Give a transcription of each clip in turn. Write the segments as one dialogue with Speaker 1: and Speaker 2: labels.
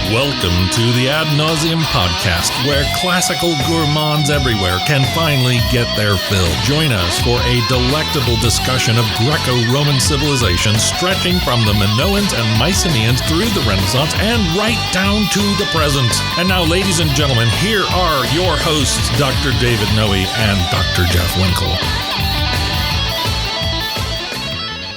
Speaker 1: Welcome to the Ad Nauseam podcast, where classical gourmands everywhere can finally get their fill. Join us for a delectable discussion of Greco-Roman civilization stretching from the Minoans and Mycenaeans through the Renaissance and right down to the present. And now, ladies and gentlemen, here are your hosts, Dr. David Noe and Dr. Jeff Winkle.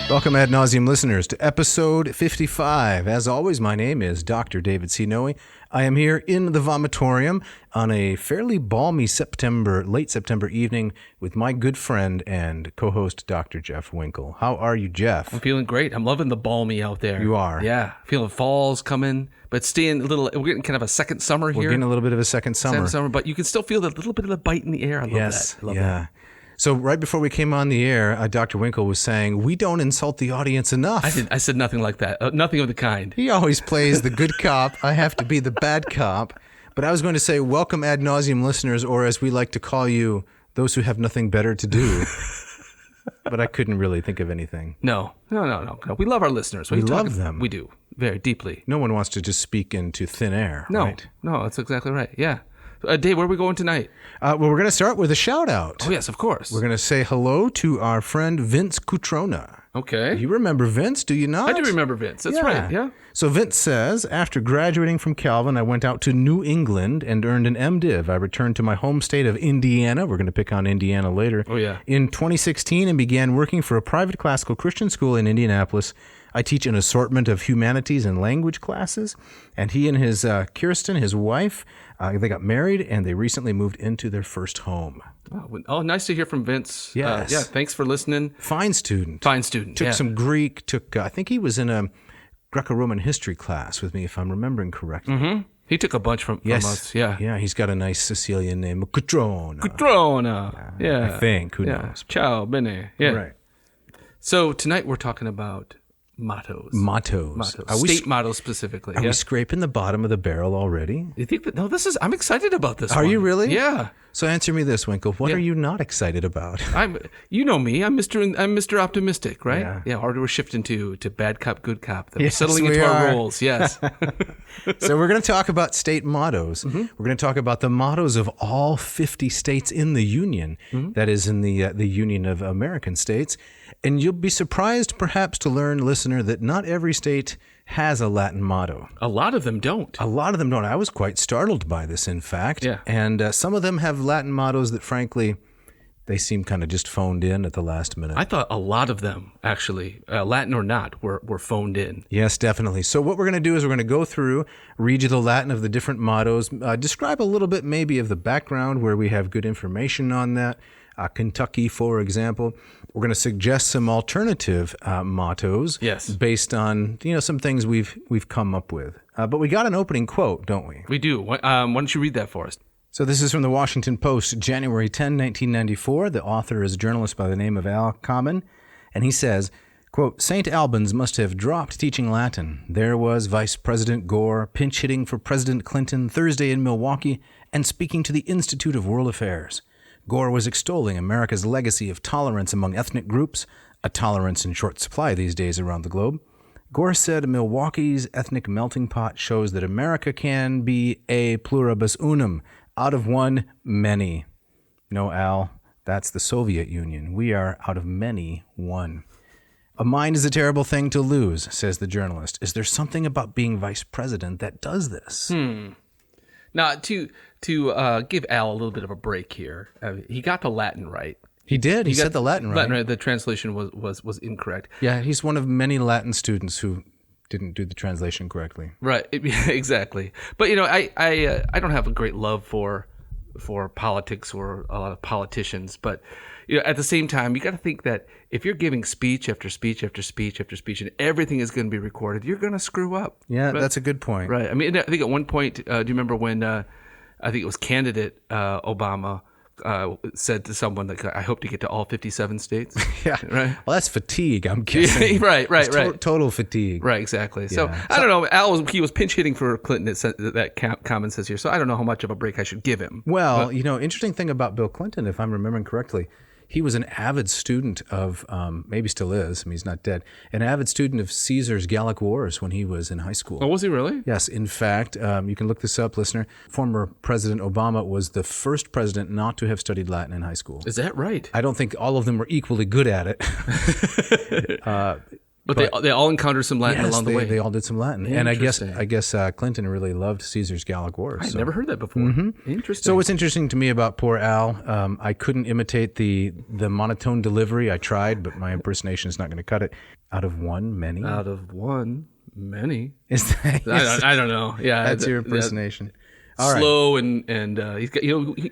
Speaker 2: Welcome, Ad Nauseam listeners, to episode 55. As always, my name is Dr. David C. Noe. I am here in the vomitorium on a fairly balmy late September evening with my good friend and co-host, Dr. Jeff Winkle. How are you, Jeff?
Speaker 3: I'm feeling great. I'm loving the balmy out there.
Speaker 2: You are?
Speaker 3: Yeah. Feeling fall's coming, but staying a little, we're getting kind of a second summer here.
Speaker 2: We're getting a little bit of a second summer.
Speaker 3: But you can still feel that little bit of the bite in the air. I love that. I love that.
Speaker 2: So right before we came on the air, Dr. Winkle was saying, we don't insult the audience enough.
Speaker 3: I said nothing like that. Nothing of the kind.
Speaker 2: He always plays the good cop. I have to be the bad cop. But I was going to say, welcome Ad Nauseam listeners, or as we like to call you, those who have nothing better to do. But I couldn't really think of anything.
Speaker 3: No. We love our listeners.
Speaker 2: We love them.
Speaker 3: We do, very deeply.
Speaker 2: No one wants to just speak into thin air,
Speaker 3: No,
Speaker 2: right?
Speaker 3: no, that's exactly right. Yeah. Dave, where are we going tonight?
Speaker 2: Well, we're going to start with a shout-out.
Speaker 3: Oh, yes, of course.
Speaker 2: We're going to say hello to our friend Vince Cutrona.
Speaker 3: Okay.
Speaker 2: You remember Vince, do you not?
Speaker 3: I do remember Vince. That's right, yeah.
Speaker 2: So Vince says, after graduating from Calvin, I went out to New England and earned an MDiv. I returned to my home state of Indiana. We're going to pick on Indiana later.
Speaker 3: Oh, yeah.
Speaker 2: In 2016 and began working for a private classical Christian school in Indianapolis. I teach an assortment of humanities and language classes. And he and his Kirsten, his wife, they got married and they recently moved into their first home.
Speaker 3: Oh, nice to hear from Vince.
Speaker 2: Yes.
Speaker 3: Yeah, thanks for listening.
Speaker 2: Fine student.
Speaker 3: Took
Speaker 2: some Greek, I think he was in a Greco-Roman history class with me, if I'm remembering correctly.
Speaker 3: Mm-hmm. He took a bunch from us. Yeah.
Speaker 2: Yeah, he's got a nice Sicilian name, Cutrona.
Speaker 3: Yeah.
Speaker 2: I think. Who knows?
Speaker 3: Ciao, bene. Yeah.
Speaker 2: Right.
Speaker 3: So tonight we're talking about mottos. State mottos specifically.
Speaker 2: Are we scraping the bottom of the barrel already?
Speaker 3: You think that? No, I'm excited about this
Speaker 2: Are
Speaker 3: one.
Speaker 2: you really?
Speaker 3: Yeah.
Speaker 2: So answer me this, Winkle. What are you not excited about?
Speaker 3: You know me. I'm Mr. Optimistic, right?
Speaker 2: Yeah.
Speaker 3: Or we're shifting to bad cop, good cop.
Speaker 2: Yes,
Speaker 3: we're settling into our roles. Yes.
Speaker 2: So we're going to talk about state mottos.
Speaker 3: Mm-hmm.
Speaker 2: We're going to talk about the mottos of all 50 states in the Union.
Speaker 3: Mm-hmm.
Speaker 2: That is in the Union of American States. And you'll be surprised, perhaps, to learn, listener, that not every state has a Latin motto.
Speaker 3: A lot of them don't.
Speaker 2: I was quite startled by this, in fact.
Speaker 3: Yeah.
Speaker 2: And some of them have Latin mottos that, frankly, they seem kind of just phoned in at the last minute.
Speaker 3: I thought a lot of them, actually, Latin or not, were phoned in.
Speaker 2: Yes, definitely. So what we're going to do is we're going to go through, read you the Latin of the different mottos, describe a little bit maybe of the background where we have good information on that. Kentucky, for example. We're going to suggest some alternative mottos based on some things we've come up with. But we got an opening quote, don't we?
Speaker 3: We do. Why don't you read that for us?
Speaker 2: So this is from the Washington Post, January 10, 1994. The author is a journalist by the name of Al Common, and he says, quote, St. Albans must have dropped teaching Latin. There was Vice President Gore pinch hitting for President Clinton Thursday in Milwaukee and speaking to the Institute of World Affairs. Gore was extolling America's legacy of tolerance among ethnic groups, a tolerance in short supply these days around the globe. Gore said Milwaukee's ethnic melting pot shows that America can be a pluribus unum, out of one, many. No, Al, that's the Soviet Union. We are out of many, one. A mind is a terrible thing to lose, says the journalist. Is there something about being vice president that does this?
Speaker 3: Now, to give Al a little bit of a break here, he got the Latin right.
Speaker 2: He did. He said the Latin right.
Speaker 3: The translation was incorrect.
Speaker 2: Yeah, he's one of many Latin students who didn't do the translation correctly.
Speaker 3: Right. Exactly. But I don't have a great love for politics or a lot of politicians, but at the same time, you got to think that if you're giving speech after speech after speech after speech, and everything is going to be recorded, you're going to screw up.
Speaker 2: Yeah,
Speaker 3: right?
Speaker 2: That's a good point.
Speaker 3: Right. I mean, I think at one point, do you remember when I think it was candidate Obama said to someone that I hope to get to all 57 states.
Speaker 2: Yeah.
Speaker 3: Right.
Speaker 2: Well, that's fatigue, I'm guessing.
Speaker 3: Right.
Speaker 2: Total fatigue.
Speaker 3: Right. Exactly.
Speaker 2: Yeah.
Speaker 3: So I don't know. Al was pinch hitting for Clinton. That comment says here. So I don't know how much of a break I should give him.
Speaker 2: Well, interesting thing about Bill Clinton, if I'm remembering correctly, he was an avid student of, maybe still is, I mean, he's not dead, an avid student of Caesar's Gallic Wars when he was in high school.
Speaker 3: Oh, was he really?
Speaker 2: Yes. In fact, you can look this up, listener. Former President Obama was the first president not to have studied Latin in high school.
Speaker 3: Is that right?
Speaker 2: I don't think all of them were equally good at it.
Speaker 3: But they all encountered some Latin along the way.
Speaker 2: They all did some Latin. And I guess Clinton really loved Caesar's Gallic Wars.
Speaker 3: I'd never heard that before. Interesting.
Speaker 2: So what's interesting to me about poor Al, I couldn't imitate the monotone delivery. I tried, but my impersonation is not going to cut it. Out of one, many.
Speaker 3: Out of one, many.
Speaker 2: Is that?
Speaker 3: I don't know. Yeah,
Speaker 2: that's your impersonation. All
Speaker 3: slow right. and he's got,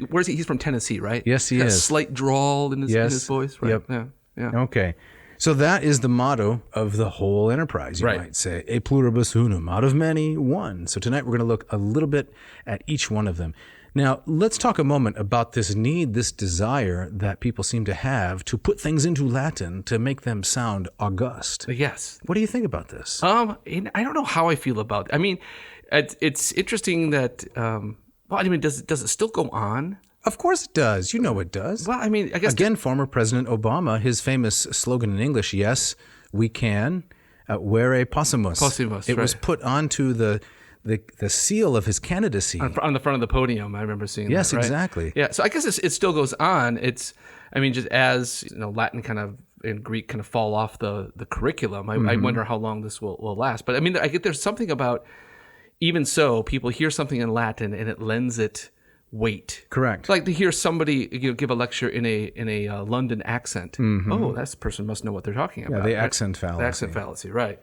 Speaker 3: where's he? He's from Tennessee, right?
Speaker 2: Yes, he is.
Speaker 3: A slight drawl in his voice, right?
Speaker 2: Yep.
Speaker 3: Yeah.
Speaker 2: Okay. So that is the motto of the whole enterprise, you might say. E pluribus unum, out of many, one. So tonight we're going to look a little bit at each one of them. Now, let's talk a moment about this need, this desire that people seem to have to put things into Latin to make them sound august.
Speaker 3: Yes.
Speaker 2: What do you think about this?
Speaker 3: I don't know how I feel about it. I mean, it's interesting that, does it still go on?
Speaker 2: Of course it does. You know it does.
Speaker 3: Well, I mean, I guess...
Speaker 2: Again, former President Obama, his famous slogan in English, yes, we can, vere possumus.
Speaker 3: Possumus,
Speaker 2: It was put onto the seal of his candidacy.
Speaker 3: On the front of the podium, I remember seeing that, right?
Speaker 2: Exactly.
Speaker 3: Yeah, so I guess it still goes on. Just as, Latin kind of and Greek kind of fall off the curriculum, I wonder how long this will last. But I mean, I get there's something about, even so, people hear something in Latin and it lends it weight.
Speaker 2: Correct.
Speaker 3: Like to hear somebody give a lecture in a London accent. Oh, that person must know what they're talking about.
Speaker 2: Yeah, the accent fallacy.
Speaker 3: The accent fallacy, right?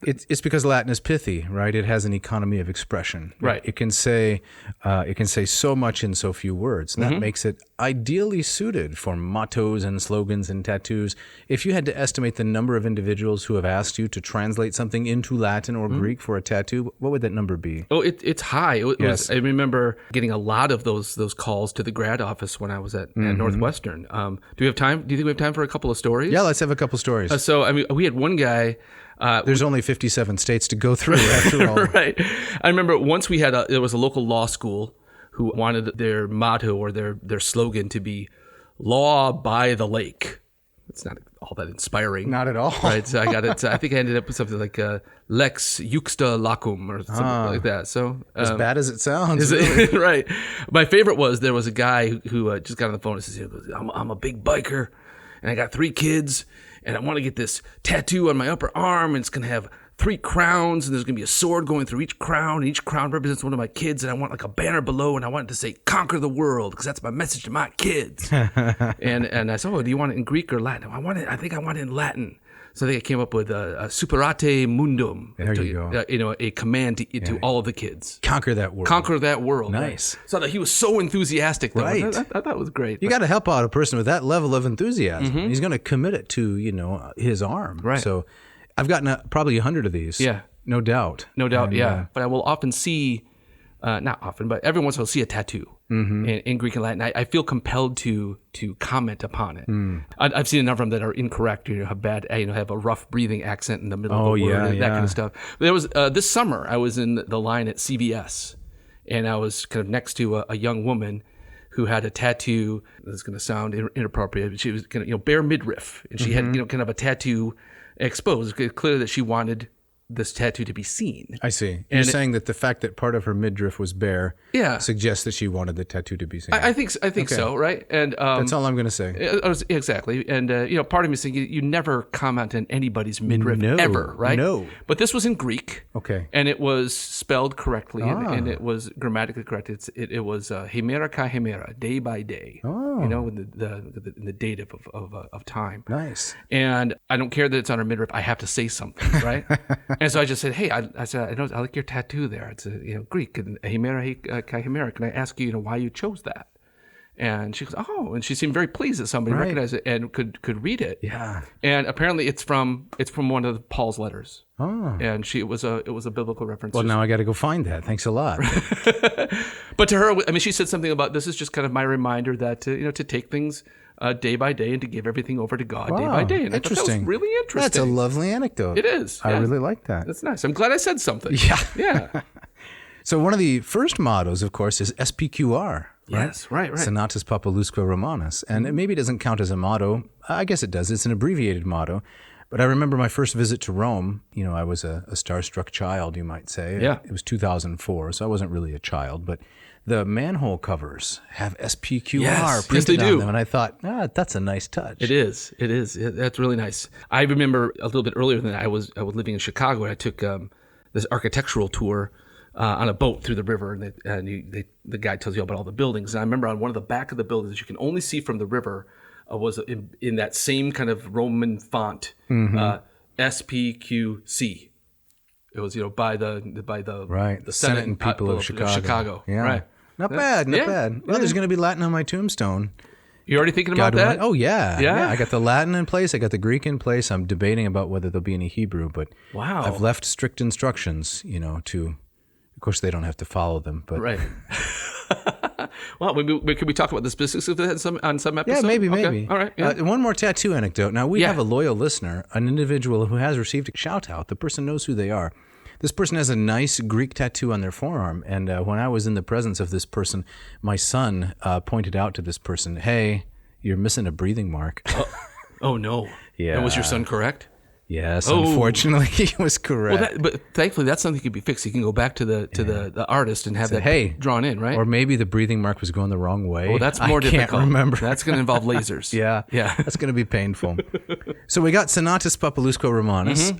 Speaker 2: It's because Latin is pithy, right? It has an economy of expression.
Speaker 3: Right.
Speaker 2: It can say so much in so few words. And that makes it ideally suited for mottos and slogans and tattoos. If you had to estimate the number of individuals who have asked you to translate something into Latin or Greek for a tattoo, what would that number be?
Speaker 3: Oh, it's high. I remember getting a lot of those calls to the grad office when I was at Northwestern. Do we have time? Do you think we have time for a couple of stories?
Speaker 2: Yeah, let's have a couple stories.
Speaker 3: We had one guy.
Speaker 2: There's only 57 states to go through after all.
Speaker 3: Right. I remember once there was a local law school who wanted their motto or their slogan to be "Law by the Lake." It's not all that inspiring.
Speaker 2: Not at all.
Speaker 3: Right. So I think I ended up with something like "Lex Juxta Lacum" or something like that. So
Speaker 2: as bad as it sounds. Really.
Speaker 3: Right. My favorite was there was a guy who just got on the phone and says, "I'm a big biker, and I got 3 kids." And I want to get this tattoo on my upper arm, and it's going to have 3 crowns, and there's going to be a sword going through each crown, and each crown represents one of my kids, and I want like a banner below, and I want it to say, "Conquer the world," because that's my message to my kids. and I said, "Oh, do you want it in Greek or Latin?" I think I want it in Latin. So I think I came up with superate mundum.
Speaker 2: There you go.
Speaker 3: A command to all of the kids.
Speaker 2: Conquer that world.
Speaker 3: Conquer that world.
Speaker 2: Nice.
Speaker 3: Right? So that he was so enthusiastic. Though.
Speaker 2: Right.
Speaker 3: I thought it was great.
Speaker 2: You got to help out a person with that level of enthusiasm. He's going to commit it to, his arm.
Speaker 3: Right.
Speaker 2: So I've gotten probably 100 of these.
Speaker 3: Yeah.
Speaker 2: No doubt.
Speaker 3: No doubt, yeah. But I will often see, not often, but every once in a while see a tattoo in Greek and Latin. I feel compelled to comment upon it. I've seen a number of them that are incorrect, have bad, have a rough breathing accent in the middle of the word, that kind of stuff. But there was, this summer, I was in the line at CVS, and I was kind of next to a young woman who had a tattoo. This is going to sound inappropriate, but she was kind of, bare midriff, and she had, kind of a tattoo exposed. It's clear that she wanted this tattoo to be seen.
Speaker 2: I see. You're saying that the fact that part of her midriff was bare suggests that she wanted the tattoo to be seen.
Speaker 3: I think so, right? And
Speaker 2: that's all I'm going to say.
Speaker 3: Exactly. And part of me is thinking you never comment on anybody's midriff ever, right?
Speaker 2: No.
Speaker 3: But this was in Greek.
Speaker 2: Okay.
Speaker 3: And it was spelled correctly, and it was grammatically correct. It was hemera ka hemera, day by day.
Speaker 2: Oh.
Speaker 3: With the dative of time.
Speaker 2: Nice.
Speaker 3: And I don't care that it's on her midriff. I have to say something, right? And so I just said, "Hey, I said, I like your tattoo there. It's Greek, and hemera kai hemera. Can I ask you, why you chose that?" And she goes, "Oh," and she seemed very pleased that somebody recognized it and could read it.
Speaker 2: Yeah.
Speaker 3: And apparently it's from one of Paul's letters.
Speaker 2: Oh.
Speaker 3: And it was a biblical reference.
Speaker 2: Well, now I got to go find that. Thanks a lot.
Speaker 3: But to her, she said something about this is just kind of my reminder that to take things day by day and to give everything over to God day by day. And
Speaker 2: interesting.
Speaker 3: I thought that was really interesting.
Speaker 2: That's a lovely anecdote.
Speaker 3: It is.
Speaker 2: I really like that.
Speaker 3: That's nice. I'm glad I said something.
Speaker 2: Yeah.
Speaker 3: Yeah.
Speaker 2: So one of the first mottos, of course, is SPQR.
Speaker 3: Yes, right.
Speaker 2: Senatus Populusque Romanus. And maybe it doesn't count as a motto. I guess it does. It's an abbreviated motto. But I remember my first visit to Rome. I was a starstruck child, you might say.
Speaker 3: Yeah.
Speaker 2: It was 2004, so I wasn't really a child. But the manhole covers have SPQR printed on them. And I thought, that's a nice touch.
Speaker 3: It is. That's really nice. I remember a little bit earlier than that, I was living in Chicago, and I took this architectural tour on a boat through the river, and the guide tells you about all the buildings. And I remember on one of the back of the buildings you can only see from the river was in that same kind of Roman font, SPQC. It was by the
Speaker 2: the Senate and people of Chicago. Yeah.
Speaker 3: Right.
Speaker 2: Not bad. Well, there's going to be Latin on my tombstone.
Speaker 3: You already thinking about that?
Speaker 2: Oh yeah. I got the Latin in place. I got the Greek in place. I'm debating about whether there'll be any Hebrew, but
Speaker 3: wow,
Speaker 2: I've left strict instructions. To, of course, they don't have to follow them, but
Speaker 3: right. Well, could we talk about the specifics of that on some episode?
Speaker 2: Yeah, maybe.
Speaker 3: All right. Yeah.
Speaker 2: One more tattoo anecdote. Now, we have a loyal listener, an individual who has received a shout-out. The person knows who they are. This person has a nice Greek tattoo on their forearm, and when I was in the presence of this person, my son pointed out to this person, hey, you're missing a breathing mark.
Speaker 3: Oh, no.
Speaker 2: Yeah.
Speaker 3: And was your son correct?
Speaker 2: Yes, unfortunately, he was correct.
Speaker 3: Well, but thankfully, that's something that could be fixed. You can go back to the artist and have that drawn in, right?
Speaker 2: Or maybe the breathing mark was going the wrong way.
Speaker 3: Oh, that's more difficult.
Speaker 2: I can't remember.
Speaker 3: That's going to involve lasers.
Speaker 2: Yeah. That's going to be painful. So we got Senatus Populusque Romanus.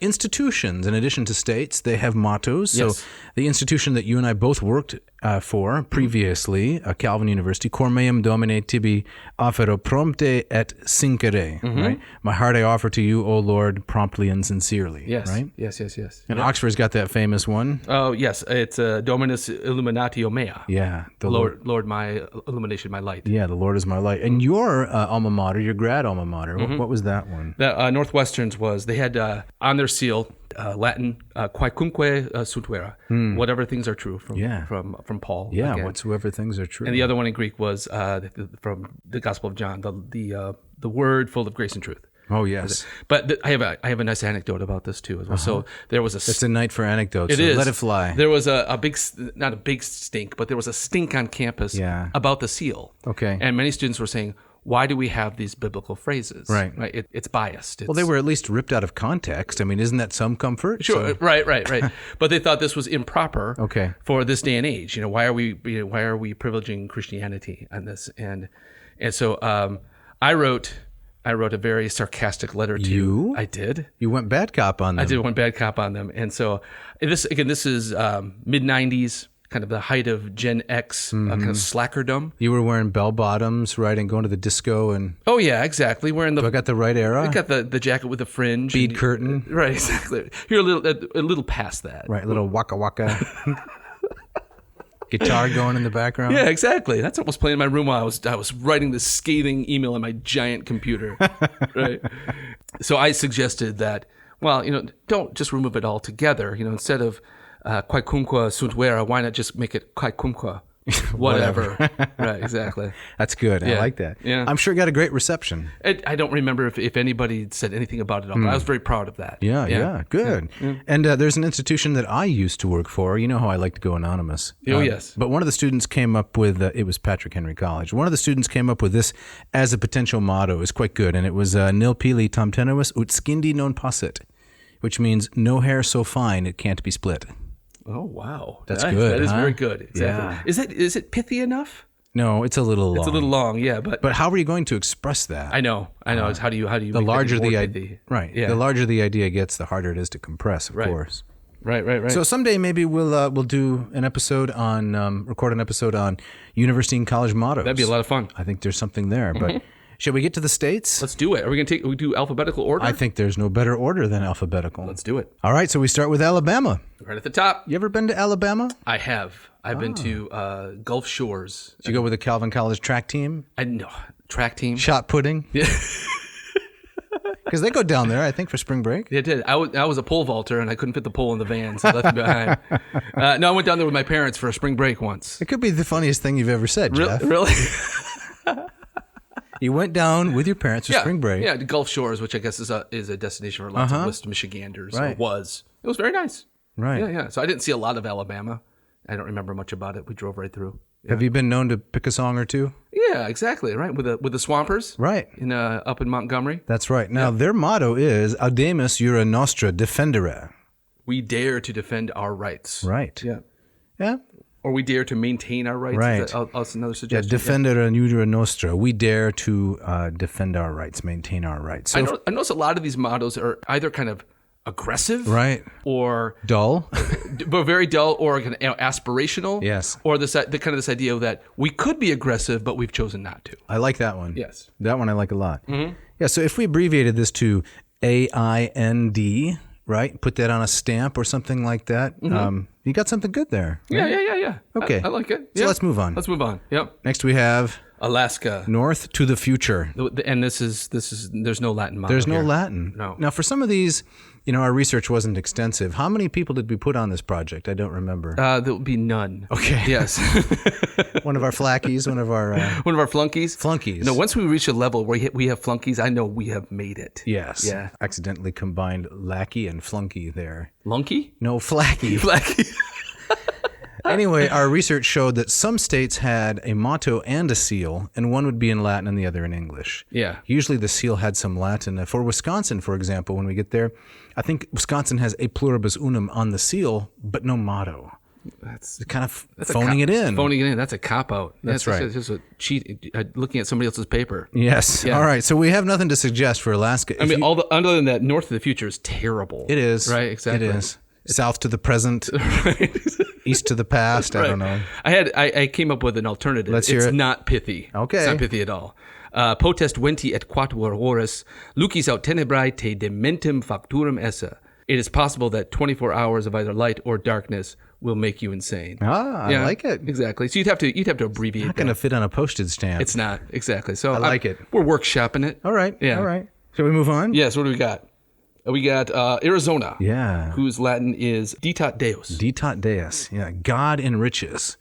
Speaker 2: Institutions, in addition to states, they have mottos.
Speaker 3: Yes.
Speaker 2: So the institution that you and I both worked for previously, Calvin University, Cor meum Domine tibi offero prompte et sincere, right? My heart I offer to you, O Lord, promptly and sincerely,
Speaker 3: yes.
Speaker 2: right?
Speaker 3: Yes.
Speaker 2: And Oxford's got that famous one.
Speaker 3: Oh, yes. It's Dominus Illuminatio Mea.
Speaker 2: Yeah.
Speaker 3: The Lord, my illumination, my light.
Speaker 2: Yeah, the Lord is my light. And your alma mater, your grad alma mater, what was that one?
Speaker 3: The Northwestern's they had on their seal, Latin, quaecumque sunt vera, whatever things are true from Paul.
Speaker 2: Yeah,
Speaker 3: again.
Speaker 2: Whatsoever things are true.
Speaker 3: And the other one in Greek was from the Gospel of John, the word full of grace and truth.
Speaker 2: Oh yes,
Speaker 3: but I have a nice anecdote about this too as well. So there was
Speaker 2: it's a night for anecdotes.
Speaker 3: It is.
Speaker 2: Let it fly.
Speaker 3: There was a big, not a big stink, but there was a stink on campus about the seal.
Speaker 2: Okay,
Speaker 3: and many students were saying, why do we have these biblical phrases?
Speaker 2: Right.
Speaker 3: It's biased.
Speaker 2: Well, they were at least ripped out of context. I mean, isn't that some comfort?
Speaker 3: Sure. So. Right. But they thought this was improper.
Speaker 2: Okay.
Speaker 3: For this day and age, why are we privileging Christianity on this? And so I wrote a very sarcastic letter to
Speaker 2: you.
Speaker 3: I did.
Speaker 2: You went bad cop on them.
Speaker 3: I did went bad cop on them, and so this is mid '90s. Kind of the height of Gen X kind of slackerdom.
Speaker 2: You were wearing bell bottoms, right, and going to the disco, and
Speaker 3: oh yeah, exactly. Wearing
Speaker 2: I got the right era.
Speaker 3: I got the jacket with the fringe,
Speaker 2: bead curtain,
Speaker 3: right? Exactly. You're a little past that,
Speaker 2: right? A little waka waka. Guitar going in the background.
Speaker 3: Yeah, exactly. That's what was playing in my room while I was writing this scathing email on my giant computer. Right. So I suggested that, don't just remove it all together. Instead of quaecumque sunt vera, why not just make it quaecumque? Whatever. Right, exactly.
Speaker 2: That's good.
Speaker 3: Yeah.
Speaker 2: I like that.
Speaker 3: Yeah.
Speaker 2: I'm sure it got a great reception.
Speaker 3: I don't remember if anybody said anything about it, but I was very proud of that.
Speaker 2: Yeah, good. Yeah. And there's an institution that I used to work for. You know how I like to go anonymous.
Speaker 3: Oh, yes.
Speaker 2: But one of the students came up with, it was Patrick Henry College. One of the students came up with this as a potential motto. It was quite good. And it was nil pili tam tenuis ut scindi non possit, which means no hair so fine it can't be split.
Speaker 3: Oh wow,
Speaker 2: that's good.
Speaker 3: That is very good. Exactly.
Speaker 2: Yeah.
Speaker 3: Is it pithy enough?
Speaker 2: No, it's a little long.
Speaker 3: It's a little long, yeah. But
Speaker 2: how are you going to express that?
Speaker 3: I know. It's how do you
Speaker 2: the larger the
Speaker 3: idea,
Speaker 2: right?
Speaker 3: Yeah.
Speaker 2: The larger the idea gets, the harder it is to compress. Of course.
Speaker 3: Right.
Speaker 2: So someday maybe we'll do an episode on record an episode on university and college mottos.
Speaker 3: That'd be a lot of fun.
Speaker 2: I think there's something there, but. Shall we get to the states?
Speaker 3: Let's do it. Are we going to do alphabetical order?
Speaker 2: I think there's no better order than alphabetical.
Speaker 3: Let's do it.
Speaker 2: All right, so we start with Alabama.
Speaker 3: Right at the top.
Speaker 2: You ever been to Alabama?
Speaker 3: I have. I've been to Gulf Shores.
Speaker 2: Did you go with the Calvin College track team?
Speaker 3: Track team.
Speaker 2: Shot pudding? Yeah. Because they go down there, I think, for spring break.
Speaker 3: They did. I was a pole vaulter, and I couldn't fit the pole in the van, so I left it behind. No, I went down there with my parents for a spring break once.
Speaker 2: It could be the funniest thing you've ever said, Jeff.
Speaker 3: Really?
Speaker 2: You went down with your parents for spring break.
Speaker 3: Yeah, the Gulf Shores, which I guess is a destination for lots of West Michiganders.
Speaker 2: Right.
Speaker 3: It was very nice.
Speaker 2: Right.
Speaker 3: Yeah. So I didn't see a lot of Alabama. I don't remember much about it. We drove right through.
Speaker 2: Have you been known to pick a song or two?
Speaker 3: Yeah, exactly. Right, with the Swampers.
Speaker 2: Right.
Speaker 3: Up in Montgomery.
Speaker 2: That's right. Now, their motto is Audemus Jura Nostra Defendere.
Speaker 3: We dare to defend our rights.
Speaker 2: Right.
Speaker 3: Yeah.
Speaker 2: Yeah.
Speaker 3: Or we dare to maintain our rights.
Speaker 2: Right.
Speaker 3: Is that also another
Speaker 2: Yeah,
Speaker 3: suggestion?
Speaker 2: Defendere Jura Nostra. We dare to defend our rights, maintain our rights. So,
Speaker 3: I notice a lot of these mottos are either kind of aggressive,
Speaker 2: right.
Speaker 3: or
Speaker 2: Dull.
Speaker 3: but very dull, or kind of aspirational.
Speaker 2: Yes.
Speaker 3: Or this idea that we could be aggressive, but we've chosen not to.
Speaker 2: I like that one.
Speaker 3: Yes.
Speaker 2: That one I like a lot. Yeah, so if we abbreviated this to AIND, right? Put that on a stamp or something like that. You got something good there.
Speaker 3: Yeah.
Speaker 2: Okay.
Speaker 3: I like it.
Speaker 2: So let's move on.
Speaker 3: Let's move on. Yep.
Speaker 2: Next we have
Speaker 3: Alaska.
Speaker 2: North to the Future.
Speaker 3: And this is there's no Latin motto.
Speaker 2: There's no
Speaker 3: here.
Speaker 2: Latin.
Speaker 3: No.
Speaker 2: Now, for some of these, our research wasn't extensive. How many people did we put on this project? I don't remember.
Speaker 3: There will be none.
Speaker 2: Okay.
Speaker 3: Yes.
Speaker 2: One of our flackies, one of our
Speaker 3: flunkies.
Speaker 2: Flunkies.
Speaker 3: No, once we reach a level where we have flunkies, I know we have made it.
Speaker 2: Yes.
Speaker 3: Yeah.
Speaker 2: Accidentally combined lackey and flunky there.
Speaker 3: Lunky?
Speaker 2: No, flacky.
Speaker 3: Flacky.
Speaker 2: Anyway, our research showed that some states had a motto and a seal, and one would be in Latin and the other in English.
Speaker 3: Yeah.
Speaker 2: Usually the seal had some Latin. For Wisconsin, for example, when we get there, I think Wisconsin has a pluribus unum on the seal, but no motto.
Speaker 3: That's
Speaker 2: Kind of phoning it in.
Speaker 3: Phoning it in. That's a cop out.
Speaker 2: That's right.
Speaker 3: Just a cheat. Looking at somebody else's paper.
Speaker 2: Yes.
Speaker 3: Yeah.
Speaker 2: All right. So we have nothing to suggest for Alaska.
Speaker 3: I mean, other than that, North of the Future is terrible.
Speaker 2: It is.
Speaker 3: Right. Exactly.
Speaker 2: It is. South to the present, east to the past. I don't know.
Speaker 3: I came up with an alternative.
Speaker 2: Let's hear
Speaker 3: it's
Speaker 2: it.
Speaker 3: not pithy.
Speaker 2: Okay.
Speaker 3: It's not pithy at all. Potest venti et quatuor horas, lucis aut tenebrae te dementum facturum esse. It is possible that 24 hours of either light or darkness will make you insane.
Speaker 2: I like it.
Speaker 3: Exactly. So you'd have to abbreviate.
Speaker 2: Not going to fit on a postage stamp.
Speaker 3: It's not exactly. So
Speaker 2: I like it.
Speaker 3: We're workshopping it.
Speaker 2: All right.
Speaker 3: Yeah.
Speaker 2: All right. Shall we move on?
Speaker 3: Yes. What do we got? We got Arizona.
Speaker 2: Yeah.
Speaker 3: Whose Latin is ditat Deus.
Speaker 2: Ditat Deus. Yeah. God enriches.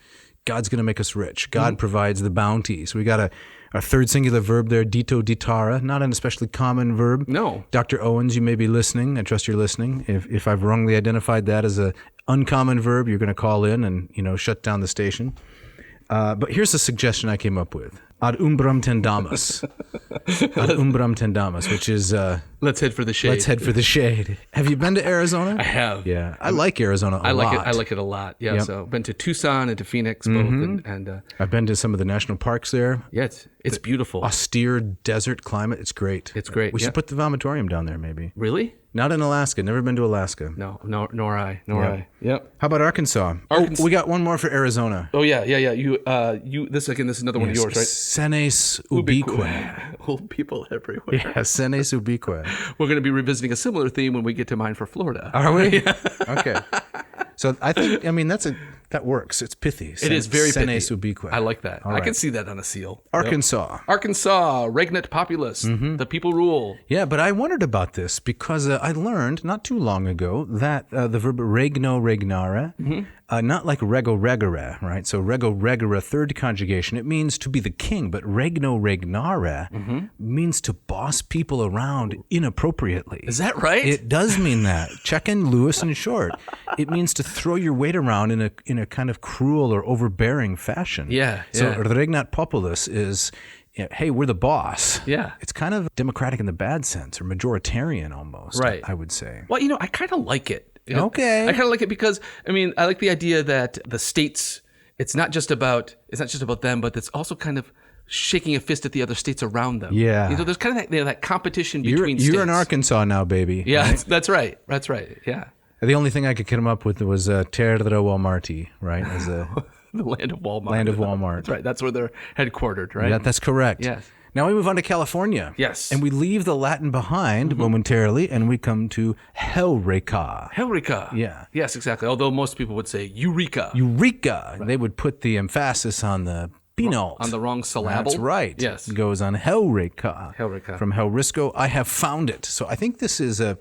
Speaker 2: God's going to make us rich. God provides the bounty. So we got a third singular verb there, dito ditara, not an especially common verb.
Speaker 3: No.
Speaker 2: Dr. Owens, you may be listening. I trust you're listening. If I've wrongly identified that as a uncommon verb, you're going to call in and, shut down the station. But here's a suggestion I came up with. Ad umbram tendamus. Ad umbram tendamus, which is...
Speaker 3: Let's head for the shade.
Speaker 2: Let's head for the shade. Have you been to Arizona?
Speaker 3: I have.
Speaker 2: Yeah. I like Arizona a lot.
Speaker 3: I like it a lot. Yeah.
Speaker 2: Yep.
Speaker 3: So been to Tucson and to Phoenix both, and
Speaker 2: I've been to some of the national parks there.
Speaker 3: yeah, it's beautiful.
Speaker 2: Austere desert climate. It's great.
Speaker 3: It's great.
Speaker 2: We should put the vomitorium down there, maybe.
Speaker 3: Really?
Speaker 2: Not in Alaska. Never been to Alaska.
Speaker 3: No, nor I. Yep.
Speaker 2: How about Arkansas?
Speaker 3: Arkansas.
Speaker 2: Oh, we got one more for Arizona.
Speaker 3: Oh yeah. You. This is another one of yours, right?
Speaker 2: Senes ubique.
Speaker 3: Old people everywhere.
Speaker 2: Yeah, senes ubique.
Speaker 3: We're going to be revisiting a similar theme when we get to mine for Florida.
Speaker 2: Are we? Okay. So I think that works. It's pithy.
Speaker 3: It is very pithy.
Speaker 2: Senes ubique.
Speaker 3: I like that.
Speaker 2: All
Speaker 3: I
Speaker 2: right.
Speaker 3: can see that on a seal.
Speaker 2: Arkansas.
Speaker 3: Yep. Arkansas, regnat populus, the people rule.
Speaker 2: Yeah, but I wondered about this because I learned not too long ago that the verb regno regnare, not like rego regere, right? So rego regere, third conjugation, it means to be the king, but regno regnare means to boss people around inappropriately.
Speaker 3: Is that right?
Speaker 2: It does mean that. Check in Lewis and Short. It means to throw your weight around in a kind of cruel or overbearing fashion.
Speaker 3: Yeah.
Speaker 2: So regnat populus is, hey, we're the boss.
Speaker 3: Yeah.
Speaker 2: It's kind of democratic in the bad sense, or majoritarian almost,
Speaker 3: Right.
Speaker 2: I would say.
Speaker 3: Well, I kind of like it.
Speaker 2: Okay.
Speaker 3: I kind of like it because I like the idea that the states. It's not just about them, but it's also kind of shaking a fist at the other states around them.
Speaker 2: Yeah.
Speaker 3: There's kind of that competition between states.
Speaker 2: You're in Arkansas now, baby.
Speaker 3: Yeah,
Speaker 2: right?
Speaker 3: that's right. That's right. Yeah.
Speaker 2: The only thing I could come up with was Terra Walmarti, right? As a
Speaker 3: The land of Walmart.
Speaker 2: land of Walmart.
Speaker 3: That's right. That's where they're headquartered, right?
Speaker 2: Yeah, that's correct.
Speaker 3: Yes.
Speaker 2: Now we move on to California.
Speaker 3: Yes.
Speaker 2: And we leave the Latin behind momentarily, and we come to Heureka.
Speaker 3: Heureka.
Speaker 2: Yeah.
Speaker 3: Yes, exactly. Although most people would say Eureka.
Speaker 2: Eureka. They would put the emphasis on the penult.
Speaker 3: On the wrong syllable.
Speaker 2: That's right.
Speaker 3: Yes.
Speaker 2: It goes on Heureka.
Speaker 3: Heureka.
Speaker 2: From Heurisco, I have found it. So I think this is an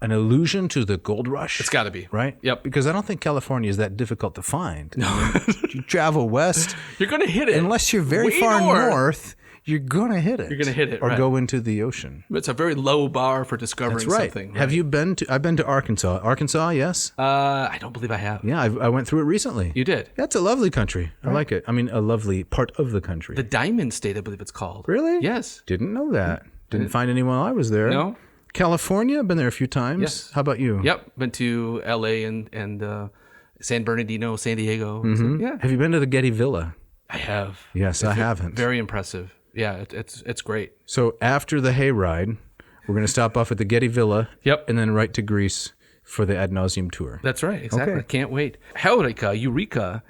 Speaker 2: allusion to the gold rush.
Speaker 3: It's got to be.
Speaker 2: Right?
Speaker 3: Yep.
Speaker 2: Because I don't think California is that difficult to find. No. You travel west.
Speaker 3: You're going to hit it.
Speaker 2: Unless you're very
Speaker 3: Way
Speaker 2: far north, you're gonna hit it.
Speaker 3: You're gonna hit it,
Speaker 2: or
Speaker 3: right.
Speaker 2: go into the ocean.
Speaker 3: It's a very low bar for discovering
Speaker 2: That's right.
Speaker 3: something. Right.
Speaker 2: Have you been to? I've been to Arkansas. Arkansas, yes.
Speaker 3: I don't believe I have.
Speaker 2: Yeah, I went through it recently.
Speaker 3: You did?
Speaker 2: That's a lovely country. I like it. I mean, a lovely part of the country.
Speaker 3: The Diamond State, I believe it's called.
Speaker 2: Really?
Speaker 3: Yes.
Speaker 2: Didn't know that. Didn't find anyone while I was there.
Speaker 3: No.
Speaker 2: California, been there a few times.
Speaker 3: Yes.
Speaker 2: How about you?
Speaker 3: Yep. Been to L.A. and San Bernardino, San Diego. So, yeah.
Speaker 2: Have you been to the Getty Villa?
Speaker 3: I have.
Speaker 2: Yes, I haven't.
Speaker 3: Very impressive. Yeah, it's great.
Speaker 2: So after the hayride, we're going to stop off at the Getty Villa.
Speaker 3: Yep.
Speaker 2: And then right to Greece for the ad nauseum tour.
Speaker 3: That's right. Exactly.
Speaker 2: Okay.
Speaker 3: Can't wait. Eureka,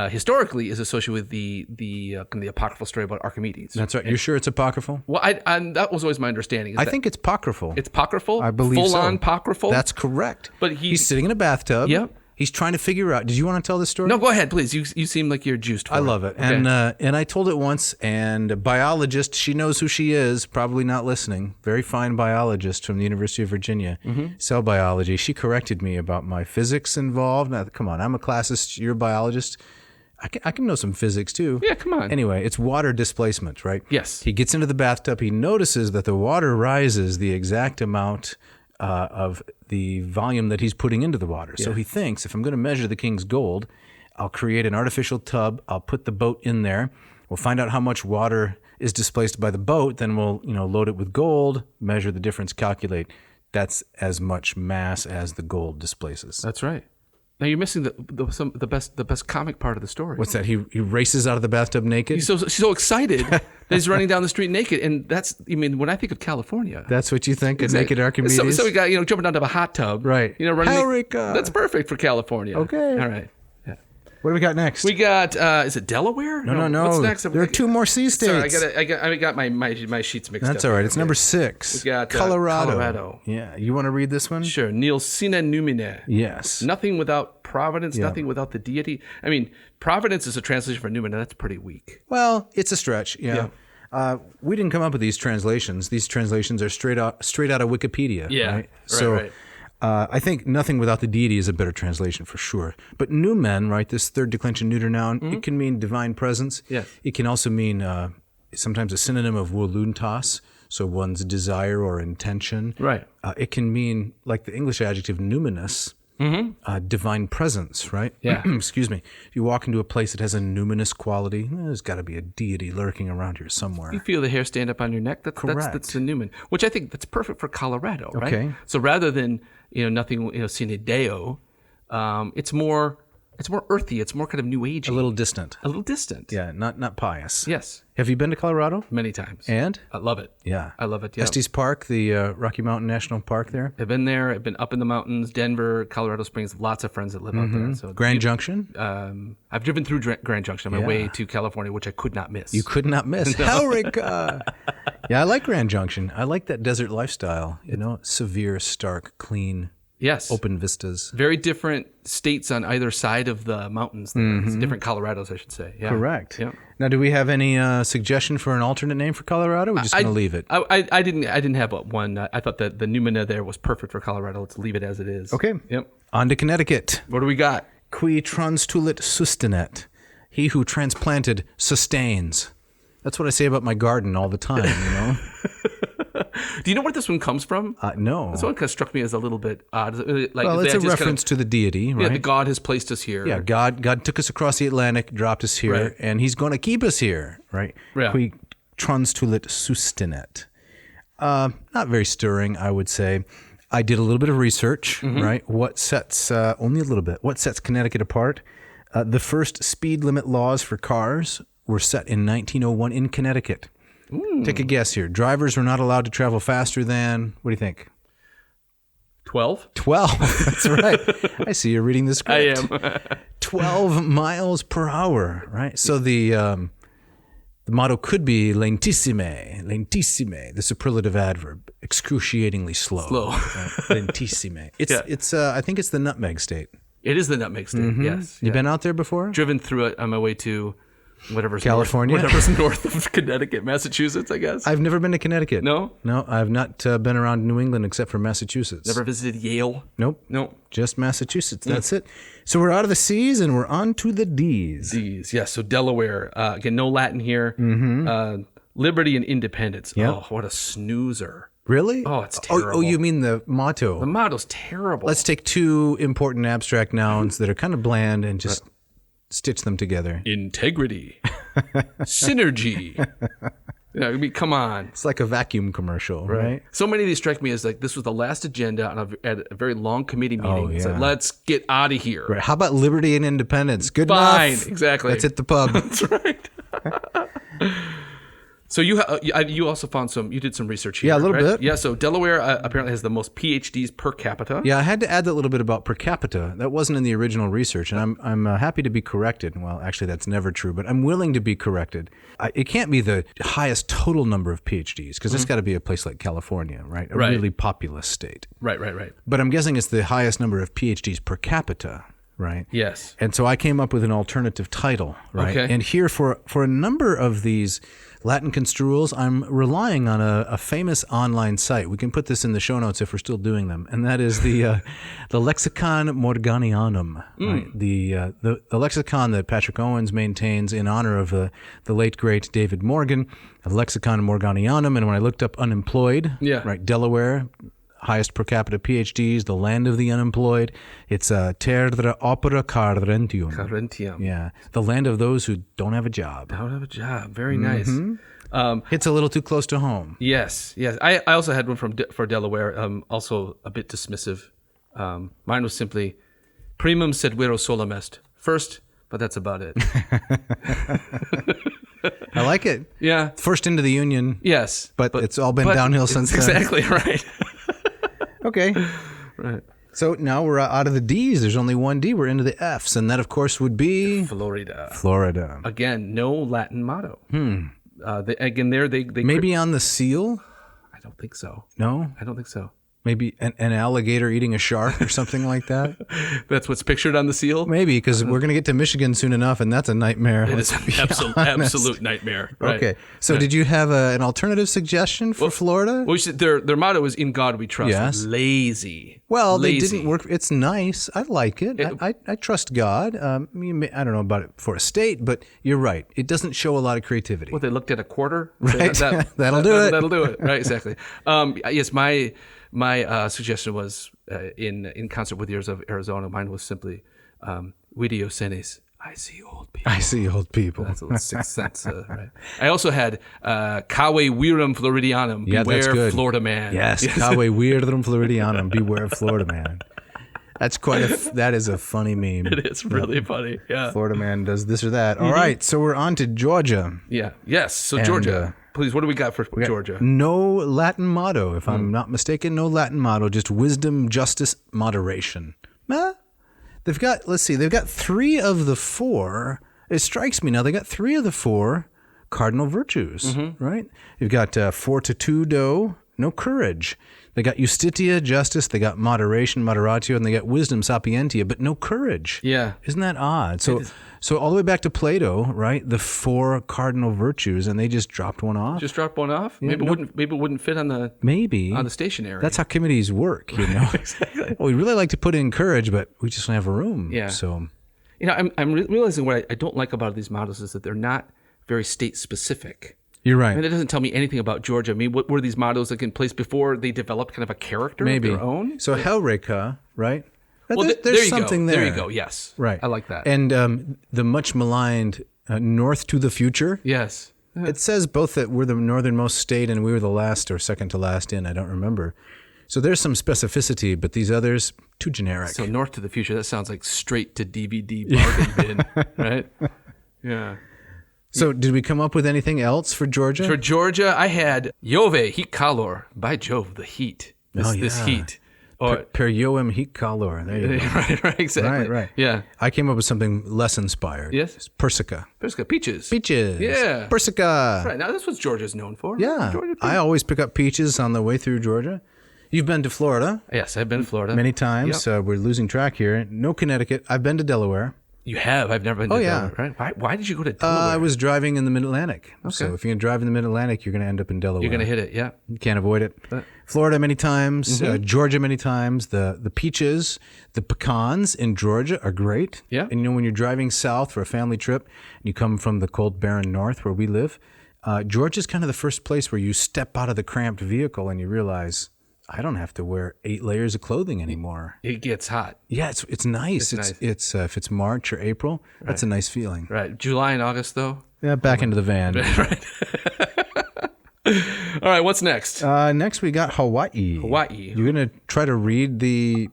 Speaker 3: historically is associated with the apocryphal story about Archimedes.
Speaker 2: That's right. You're sure it's apocryphal?
Speaker 3: Well, that was always my understanding.
Speaker 2: I think it's apocryphal.
Speaker 3: It's apocryphal.
Speaker 2: I believe so.
Speaker 3: Full-on apocryphal.
Speaker 2: That's correct.
Speaker 3: But
Speaker 2: he's sitting in a bathtub.
Speaker 3: Yep.
Speaker 2: He's trying to figure out. Did you want to tell this story?
Speaker 3: No, go ahead, please. You seem like you're juiced for
Speaker 2: I love it.
Speaker 3: Okay.
Speaker 2: And I told it once, and a biologist, she knows who she is, probably not listening, very fine biologist from the University of Virginia, cell biology. She corrected me about my physics involved. Now, come on, I'm a classist, you're a biologist. I can know some physics too.
Speaker 3: Yeah, come on.
Speaker 2: Anyway, it's water displacement, right?
Speaker 3: Yes.
Speaker 2: He gets into the bathtub. He notices that the water rises the exact amount of the volume that he's putting into the water. So he thinks, if I'm going to measure the king's gold, I'll create an artificial tub. I'll put the boat in there. We'll find out how much water is displaced by the boat. Then we'll load it with gold, measure the difference, calculate. That's as much mass as the gold displaces.
Speaker 3: That's right. Now you're missing the best comic part of the story.
Speaker 2: What's that? He races out of the bathtub naked?
Speaker 3: He's so excited that he's running down the street naked, and when I think of California,
Speaker 2: That's what you think, a naked Archimedes?
Speaker 3: So we got jumping down to a hot tub,
Speaker 2: Right.
Speaker 3: Running.
Speaker 2: Eureka!
Speaker 3: That's perfect for California.
Speaker 2: Okay.
Speaker 3: All right. Yeah.
Speaker 2: What do we got next?
Speaker 3: We got is it Delaware?
Speaker 2: No.
Speaker 3: What's next?
Speaker 2: There are two more sea states.
Speaker 3: Sorry, I got my sheets mixed up.
Speaker 2: That's all right. It's number 6.
Speaker 3: We got
Speaker 2: Colorado. Yeah. You want to read this one?
Speaker 3: Sure. Nil sine numine.
Speaker 2: Yes.
Speaker 3: Nothing without providence, nothing without the deity. I mean, providence is a translation for numina. That's pretty weak.
Speaker 2: Well, it's a stretch. Yeah. We didn't come up with these translations. These translations are straight out of Wikipedia.
Speaker 3: Yeah.
Speaker 2: Right? So
Speaker 3: right.
Speaker 2: I think nothing without the deity is a better translation for sure. But numen, right, this third declension neuter noun, it can mean divine presence.
Speaker 3: Yes.
Speaker 2: It can also mean sometimes a synonym of voluntas, so one's desire or intention.
Speaker 3: Right.
Speaker 2: It can mean, like the English adjective numinous, divine presence, right?
Speaker 3: Yeah.
Speaker 2: Excuse me. If you walk into a place that has a numinous quality, there's got to be a deity lurking around here somewhere.
Speaker 3: You feel the hair stand up on your neck.
Speaker 2: Correct.
Speaker 3: That's the numen, which I think that's perfect for Colorado, right?
Speaker 2: Okay.
Speaker 3: So rather than nothing sine deo, it's more earthy. It's more kind of new agey.
Speaker 2: A little distant.
Speaker 3: A little distant.
Speaker 2: Yeah, not pious.
Speaker 3: Yes.
Speaker 2: Have you been to Colorado?
Speaker 3: Many times.
Speaker 2: And?
Speaker 3: I love it.
Speaker 2: Yeah.
Speaker 3: I love it. Yeah.
Speaker 2: Estes Park, the Rocky Mountain National Park there.
Speaker 3: I've been there. I've been up in the mountains, Denver, Colorado Springs. Lots of friends that live out there. So
Speaker 2: Grand Junction?
Speaker 3: I've driven through Grand Junction on my way to California, which I could not miss.
Speaker 2: You could not miss. Eureka! Yeah, I like Grand Junction. I like that desert lifestyle. Severe, stark, clean,
Speaker 3: yes,
Speaker 2: open vistas.
Speaker 3: Very different states on either side of the mountains. There. It's different Colorados, I should say. Yeah.
Speaker 2: Correct.
Speaker 3: Yeah.
Speaker 2: Now, do we have any suggestion for an alternate name for Colorado? We're just going to leave it.
Speaker 3: I didn't have one. I thought that the numina there was perfect for Colorado. Let's leave it as it is.
Speaker 2: Okay.
Speaker 3: Yep.
Speaker 2: On to Connecticut.
Speaker 3: What do we got?
Speaker 2: Qui transtulit sustinet. He who transplanted sustains. That's what I say about my garden all the time,
Speaker 3: Do you know where this one comes from?
Speaker 2: No.
Speaker 3: This one kind of struck me as a little bit odd.
Speaker 2: Well, it's a reference to the deity, right?
Speaker 3: Yeah, the God has placed us here.
Speaker 2: Yeah, God took us across the Atlantic, dropped us here,
Speaker 3: Right.
Speaker 2: and he's going to keep us here, right?
Speaker 3: Yeah.
Speaker 2: Qui transtulit sustinet. Not very stirring, I would say. I did a little bit of research, right? What sets, only a little bit, what sets Connecticut apart? The first speed limit laws for cars were set in 1901 in Connecticut. Take a guess here. Drivers were not allowed to travel faster than, what do you think?
Speaker 3: 12?
Speaker 2: 12. That's right. I see you're reading the script.
Speaker 3: I am.
Speaker 2: 12 miles per hour, right? So the motto could be lentissime, the superlative adverb, excruciatingly slow. Right? Lentissime. It's I think it's the nutmeg state.
Speaker 3: It is the nutmeg state, yes.
Speaker 2: You been out there before?
Speaker 3: Driven through it on my way to whatever's
Speaker 2: California?
Speaker 3: whatever's north of Connecticut, Massachusetts, I guess.
Speaker 2: I've never been to Connecticut.
Speaker 3: No?
Speaker 2: No, I've not been around New England except for Massachusetts.
Speaker 3: Never visited Yale?
Speaker 2: Nope.
Speaker 3: Nope.
Speaker 2: Just Massachusetts. That's it. So we're out of the C's and we're on to the D's.
Speaker 3: D's, yes. So Delaware. Again, no Latin here. Liberty and independence.
Speaker 2: Yep.
Speaker 3: Oh, what a snoozer.
Speaker 2: Really?
Speaker 3: Oh, it's terrible.
Speaker 2: Oh, you mean the motto?
Speaker 3: The motto's terrible.
Speaker 2: Let's take two important abstract nouns that are kind of bland and just stitch them together.
Speaker 3: Integrity. Synergy. I mean, come on.
Speaker 2: It's like a vacuum commercial, right?
Speaker 3: So many of these strike me as like this was the last agenda on at a very long committee meeting.
Speaker 2: Oh,
Speaker 3: It's
Speaker 2: yeah.
Speaker 3: like, let's get out of here.
Speaker 2: Right. How about liberty and independence? Good
Speaker 3: Fine,
Speaker 2: enough.
Speaker 3: exactly.
Speaker 2: Let's hit the pub.
Speaker 3: That's right. So you also found you did some research here.
Speaker 2: Yeah, a little bit.
Speaker 3: Yeah, so Delaware apparently has the most PhDs per capita.
Speaker 2: Yeah, I had to add that little bit about per capita. That wasn't in the original research, and I'm happy to be corrected. Well, actually, that's never true, but I'm willing to be corrected. It can't be the highest total number of PhDs because it's got to be a place like California, right? A really populous state.
Speaker 3: Right.
Speaker 2: But I'm guessing it's the highest number of PhDs per capita, right?
Speaker 3: Yes.
Speaker 2: And so I came up with an alternative title, right?
Speaker 3: Okay.
Speaker 2: And here for a number of these Latin construals, I'm relying on a famous online site. We can put this in the show notes if we're still doing them, and that is the Lexicon Morganianum, right? The lexicon that Patrick Owens maintains in honor of the late great David Morgan, the Lexicon Morganianum. And when I looked up unemployed, right, Delaware, highest per capita PhDs, the land of the unemployed. It's terra opera carentium.
Speaker 3: Carentium.
Speaker 2: Yeah, the land of those who don't have a job.
Speaker 3: Don't have a job. Very nice.
Speaker 2: It's a little too close to home.
Speaker 3: Yes. I also had one for Delaware. Also a bit dismissive. Mine was simply primum sed vero solum est. First, but that's about it.
Speaker 2: I like it.
Speaker 3: Yeah.
Speaker 2: First into the Union.
Speaker 3: Yes.
Speaker 2: But it's all been downhill since then.
Speaker 3: Exactly right.
Speaker 2: Okay.
Speaker 3: Right.
Speaker 2: So now we're out of the D's. There's only one D. We're into the F's, and that, of course, would be Florida.
Speaker 3: Again, no Latin motto. They
Speaker 2: maybe on the seal.
Speaker 3: I don't think so.
Speaker 2: No,
Speaker 3: I don't think so.
Speaker 2: Maybe an alligator eating a shark or something like that.
Speaker 3: That's what's pictured on the seal?
Speaker 2: Maybe, because we're going to get to Michigan soon enough, and that's a nightmare.
Speaker 3: It is an absolute nightmare. Right.
Speaker 2: Okay. So did you have an alternative suggestion for Florida?
Speaker 3: Well, their motto is "In God We Trust."
Speaker 2: Yes.
Speaker 3: Lazy.
Speaker 2: Well,
Speaker 3: Lazy.
Speaker 2: They didn't work. It's nice. I like it. I trust God. I don't know about it for a state, but you're right. It doesn't show a lot of creativity.
Speaker 3: Well, they looked at a quarter.
Speaker 2: Right. That'll do it.
Speaker 3: That'll do it. Right. Exactly. Yes. My suggestion was in concert with yours of Arizona. Mine was simply "Video senes." I see old people.
Speaker 2: I see old people.
Speaker 3: That's a little Sixth Sense. Right. I also had "Cave virum Floridianum."
Speaker 2: Yeah,
Speaker 3: Beware
Speaker 2: that's good.
Speaker 3: Florida man.
Speaker 2: Yes. Cave virum Floridianum. Beware Florida man. That's that is a funny meme.
Speaker 3: It is really funny. Yeah.
Speaker 2: Florida man does this or that. All right. So we're on to Georgia.
Speaker 3: Yeah. Yes. So Georgia. Please, what do we got for Georgia?
Speaker 2: No Latin motto, if I'm not mistaken. No Latin motto, just wisdom, justice, moderation. They've got 3 of the 4. It strikes me now, they got 3 of the 4 cardinal virtues, right? You've got fortitudo, no courage. They got justitia, justice. They got moderation, moderatio, and they got wisdom, sapientia, but no courage.
Speaker 3: Yeah.
Speaker 2: Isn't that odd? So all the way back to Plato, right? The 4 cardinal virtues, and they just dropped one off.
Speaker 3: Just dropped one off.
Speaker 2: Yeah,
Speaker 3: maybe it wouldn't fit on the stationery.
Speaker 2: That's how committees work, you know.
Speaker 3: Exactly.
Speaker 2: Well, we really like to put in courage, but we just don't have a room.
Speaker 3: Yeah.
Speaker 2: So,
Speaker 3: I'm realizing what I don't like about these models is that they're not very state specific.
Speaker 2: You're right.
Speaker 3: And it doesn't tell me anything about Georgia. I mean, what were these models like in place before they developed kind of a character of their own?
Speaker 2: So Helreka, right?
Speaker 3: Well,
Speaker 2: there's something there.
Speaker 3: There you go. Yes.
Speaker 2: Right.
Speaker 3: I like that.
Speaker 2: And the much maligned North to the Future.
Speaker 3: Yes. Yeah.
Speaker 2: It says both that we're the northernmost state and we were the last or second to last in. I don't remember. So there's some specificity, but these others, too generic.
Speaker 3: So North to the Future, that sounds like straight to DVD bargain bin, right? Yeah.
Speaker 2: So did we come up with anything else for Georgia?
Speaker 3: For Georgia, I had Jove hic calor. By Jove, the heat. This heat. Or
Speaker 2: per Joem hic calor. There you go.
Speaker 3: Right, exactly.
Speaker 2: Right.
Speaker 3: Yeah.
Speaker 2: I came up with something less inspired.
Speaker 3: Yes.
Speaker 2: It's Persica.
Speaker 3: Peaches.
Speaker 2: Yeah. Persica.
Speaker 3: Right. Now, that's what Georgia's known for.
Speaker 2: Yeah. I always pick up peaches on the way through Georgia. You've been to Florida.
Speaker 3: Yes, I've been to Florida.
Speaker 2: Many times.
Speaker 3: Yep.
Speaker 2: We're losing track here. No Connecticut. I've been to Delaware.
Speaker 3: You have? I've never been to Delaware, right? Why did you go to Delaware?
Speaker 2: I was driving in the Mid-Atlantic.
Speaker 3: Okay.
Speaker 2: So if you're going to drive in the Mid-Atlantic, you're going to end up in Delaware.
Speaker 3: You're going to hit it, yeah.
Speaker 2: You can't avoid it. Florida many times, Georgia many times. The peaches, the pecans in Georgia are great.
Speaker 3: Yeah.
Speaker 2: And when you're driving south for a family trip, and you come from the cold, barren north where we live, Georgia's kind of the first place where you step out of the cramped vehicle and you realize, I don't have to wear 8 layers of clothing anymore.
Speaker 3: It gets hot.
Speaker 2: Yeah, it's nice. It's if it's March or April, that's a nice feeling.
Speaker 3: Right. July and August, though?
Speaker 2: Yeah, back into the van.
Speaker 3: Right. All right, what's next?
Speaker 2: Next, we got Hawaii.
Speaker 3: Hawaii.
Speaker 2: You're going to try to read the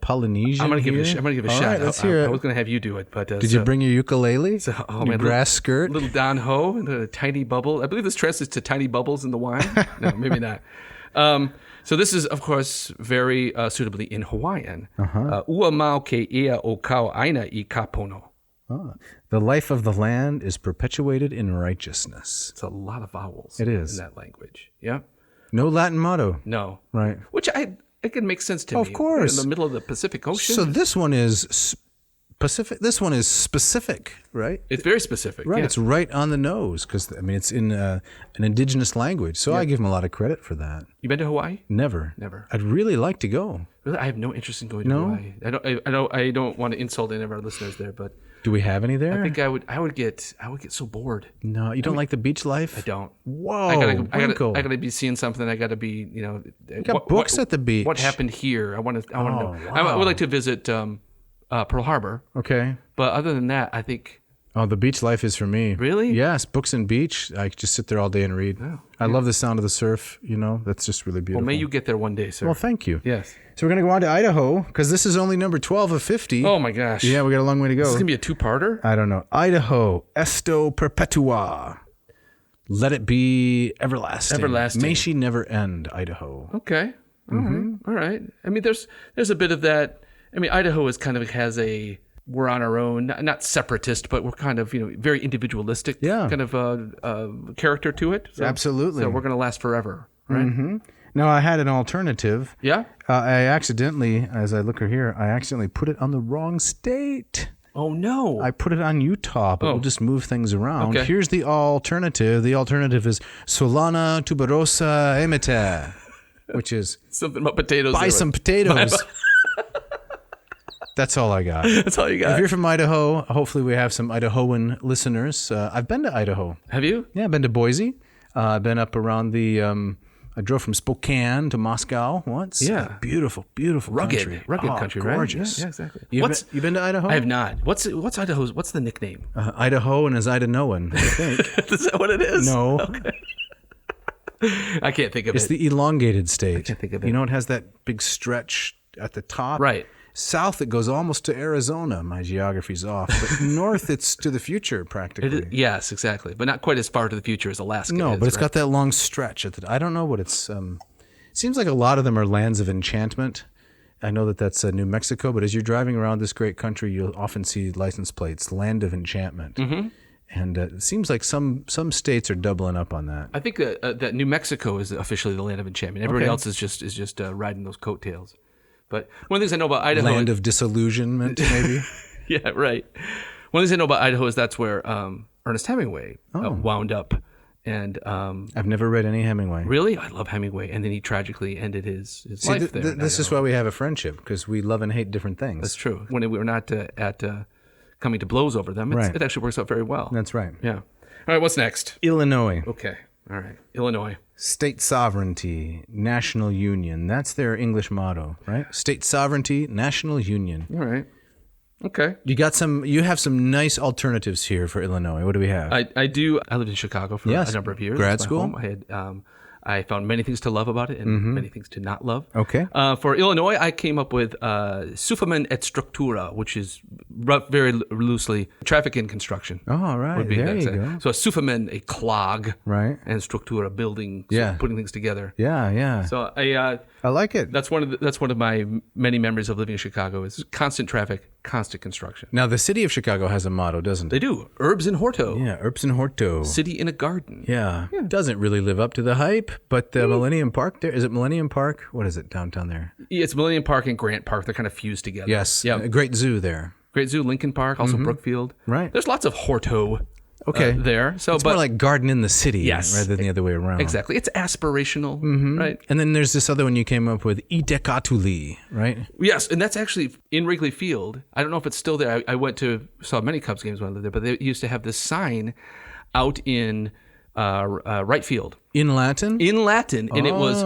Speaker 2: Polynesian
Speaker 3: I'm gonna give
Speaker 2: here?
Speaker 3: it a
Speaker 2: All
Speaker 3: shot.
Speaker 2: right, let's hear
Speaker 3: I
Speaker 2: it.
Speaker 3: was gonna have you do it, but
Speaker 2: Did you bring your ukulele?
Speaker 3: Oh,
Speaker 2: your
Speaker 3: man,
Speaker 2: grass skirt?
Speaker 3: Little Don Ho and a tiny bubble. I believe this translates to tiny bubbles in the wine. No, maybe not. So this is, of course, very suitably in Hawaiian. Ua mau ke ia o kau aina I kapono.
Speaker 2: The life of the land is perpetuated in righteousness.
Speaker 3: It's a lot of vowels.
Speaker 2: It is.
Speaker 3: In that language. Yeah.
Speaker 2: No Latin motto.
Speaker 3: No.
Speaker 2: Right.
Speaker 3: Which it can make sense to me.
Speaker 2: Of course.
Speaker 3: We're in the middle of the Pacific Ocean.
Speaker 2: So this one is Pacific. This one is specific, right?
Speaker 3: It's very specific.
Speaker 2: Right.
Speaker 3: Yeah.
Speaker 2: It's right on the nose because it's in an indigenous language. So I give them a lot of credit for that.
Speaker 3: You been to Hawaii?
Speaker 2: Never. I'd really like to go.
Speaker 3: Really, I have no interest in going to Hawaii. I don't want to insult any of our listeners there, but
Speaker 2: do we have any there?
Speaker 3: I think I would get so bored.
Speaker 2: No, you don't like the beach life?
Speaker 3: I don't.
Speaker 2: Whoa,
Speaker 3: I gotta be seeing something. I gotta be,
Speaker 2: you got books at the beach.
Speaker 3: What happened here? I want to know.
Speaker 2: Wow.
Speaker 3: I would like to visit Pearl Harbor.
Speaker 2: Okay.
Speaker 3: But other than that, I think.
Speaker 2: Oh, the beach life is for me.
Speaker 3: Really?
Speaker 2: Yes, books and beach. I just sit there all day and read. Oh, I love the sound of the surf. That's just really beautiful.
Speaker 3: Well, may you get there one day, sir.
Speaker 2: Well, thank you.
Speaker 3: Yes.
Speaker 2: So we're going to go on to Idaho because this is only number 12 of 50.
Speaker 3: Oh, my gosh.
Speaker 2: Yeah, we got a long way to go.
Speaker 3: This is going to be a two-parter?
Speaker 2: I don't know. Idaho, esto perpetua. Let it be everlasting.
Speaker 3: Everlasting.
Speaker 2: May she never end, Idaho.
Speaker 3: Okay. All right. I mean, there's a bit of that. I mean, Idaho has a, we're on our own, not separatist, but we're kind of, very individualistic kind of character to it. So,
Speaker 2: absolutely.
Speaker 3: So we're going to last forever, right?
Speaker 2: Mm-hmm. Now, I had an alternative.
Speaker 3: Yeah?
Speaker 2: I accidentally, as I look here, put it on the wrong state.
Speaker 3: Oh, no.
Speaker 2: I put it on Utah, but we'll just move things around.
Speaker 3: Okay.
Speaker 2: Here's the alternative. The alternative is Solana tuberosa emite, which is
Speaker 3: something about potatoes.
Speaker 2: Buy some potatoes. That's all I got.
Speaker 3: That's all you got.
Speaker 2: If you're from Idaho, hopefully we have some Idahoan listeners. I've been to Idaho.
Speaker 3: Have you?
Speaker 2: Yeah, I've been to Boise. I've been up around I drove from Spokane to Moscow once.
Speaker 3: Yeah.
Speaker 2: Beautiful, beautiful country.
Speaker 3: Rugged country,
Speaker 2: gorgeous.
Speaker 3: right? Yeah, exactly.
Speaker 2: You been to Idaho?
Speaker 3: I have not. What's Idaho's? What's the nickname?
Speaker 2: Idaho and as Idanoan, I think.
Speaker 3: Is that what it is?
Speaker 2: No.
Speaker 3: Okay. I can't think of
Speaker 2: It's
Speaker 3: it.
Speaker 2: the elongated state.
Speaker 3: I can't think of it.
Speaker 2: It has that big stretch at the top.
Speaker 3: Right.
Speaker 2: South, it goes almost to Arizona. My geography's off. But north, it's to the future, practically.
Speaker 3: Yes, exactly. But not quite as far to the future as Alaska
Speaker 2: No,
Speaker 3: is,
Speaker 2: but it's
Speaker 3: right?
Speaker 2: got that long stretch. I don't know what it's... seems like a lot of them are lands of enchantment. I know that's New Mexico, but as you're driving around this great country, you'll often see license plates, Land of Enchantment. Mm-hmm. And it seems like some states are doubling up on that.
Speaker 3: I think that New Mexico is officially the land of enchantment. Everybody else is just riding those coattails. But one of the things I know about Idaho...
Speaker 2: Land of disillusionment, maybe?
Speaker 3: Yeah, right. One of the things I know about Idaho is that's where Ernest Hemingway wound up. And
Speaker 2: I've never read any Hemingway.
Speaker 3: Really? I love Hemingway. And then he tragically ended his life there.
Speaker 2: This is why we have a friendship, because we love and hate different things.
Speaker 3: That's true. When we were not at coming to blows over them, it actually works out very well.
Speaker 2: That's right.
Speaker 3: Yeah. All right, what's next?
Speaker 2: Illinois.
Speaker 3: Okay. All right. Illinois.
Speaker 2: State sovereignty, national union. That's their English motto, right? State sovereignty, national union.
Speaker 3: All right. Okay.
Speaker 2: You have some nice alternatives here for Illinois. What do we have?
Speaker 3: I do. I lived in Chicago for a number of years.
Speaker 2: Grad school?
Speaker 3: Home. I had I found many things to love about it and many things to not love.
Speaker 2: Okay.
Speaker 3: For Illinois, I came up with Sufframen et Structura, which is very loosely traffic and construction.
Speaker 2: Oh, all right. There you go.
Speaker 3: So a Sufframen, a clog,
Speaker 2: right,
Speaker 3: and Structura, building, putting things together.
Speaker 2: Yeah, yeah.
Speaker 3: So
Speaker 2: I like it.
Speaker 3: That's one of my many memories of living in Chicago is constant traffic, constant construction.
Speaker 2: Now the city of Chicago has a motto, doesn't it?
Speaker 3: They do. Herbs in Horto.
Speaker 2: Yeah, herbs in Horto.
Speaker 3: City in a garden.
Speaker 2: Yeah. Doesn't really live up to the hype, but the Millennium Park there, is it Millennium Park? What is it downtown there?
Speaker 3: Yeah, it's Millennium Park and Grant Park. They're kind of fused together.
Speaker 2: Yes.
Speaker 3: Yeah.
Speaker 2: A great zoo there.
Speaker 3: Great zoo, Lincoln Park, also Brookfield.
Speaker 2: Right.
Speaker 3: There's lots of Horto
Speaker 2: Okay.
Speaker 3: there. So,
Speaker 2: it's more like garden in the city rather than the other way around.
Speaker 3: Exactly. It's aspirational, right?
Speaker 2: And then there's this other one you came up with, Idekatuli, right?
Speaker 3: Yes, and that's actually in Wrigley Field. I don't know if it's still there. I saw many Cubs games when I lived there, but they used to have this sign out in right field.
Speaker 2: In Latin?
Speaker 3: In Latin, and it was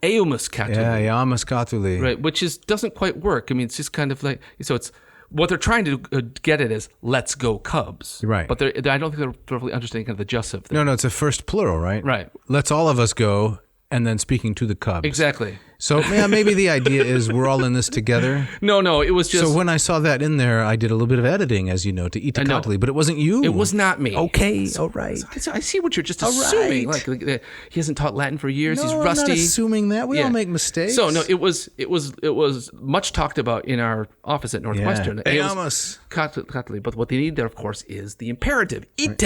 Speaker 3: Eumus Catuli.
Speaker 2: Yeah, Eumus Catuli.
Speaker 3: Right, which doesn't quite work. I mean, it's just kind of like, so it's, what they're trying to get at is, let's go Cubs.
Speaker 2: Right.
Speaker 3: But I don't think they're totally understanding kind of the jussive thing.
Speaker 2: No, it's a first plural, right?
Speaker 3: Right.
Speaker 2: Let's all of us go, and then speaking to the Cubs.
Speaker 3: Exactly.
Speaker 2: So yeah, maybe the idea is we're all in this together.
Speaker 3: No, it was just...
Speaker 2: So when I saw that in there, I did a little bit of editing, as you know, to eat the Catuli, but it wasn't you.
Speaker 3: It was not me.
Speaker 2: Okay, all right.
Speaker 3: I see what you're just assuming.
Speaker 2: Right.
Speaker 3: Like he hasn't taught Latin for years. He's
Speaker 2: No,
Speaker 3: rusty.
Speaker 2: I'm not assuming that. We all make mistakes.
Speaker 3: So no, it was much talked about in our office at Northwestern.
Speaker 2: Eumus
Speaker 3: Catuli. But what they need there, of course, is the imperative. Ite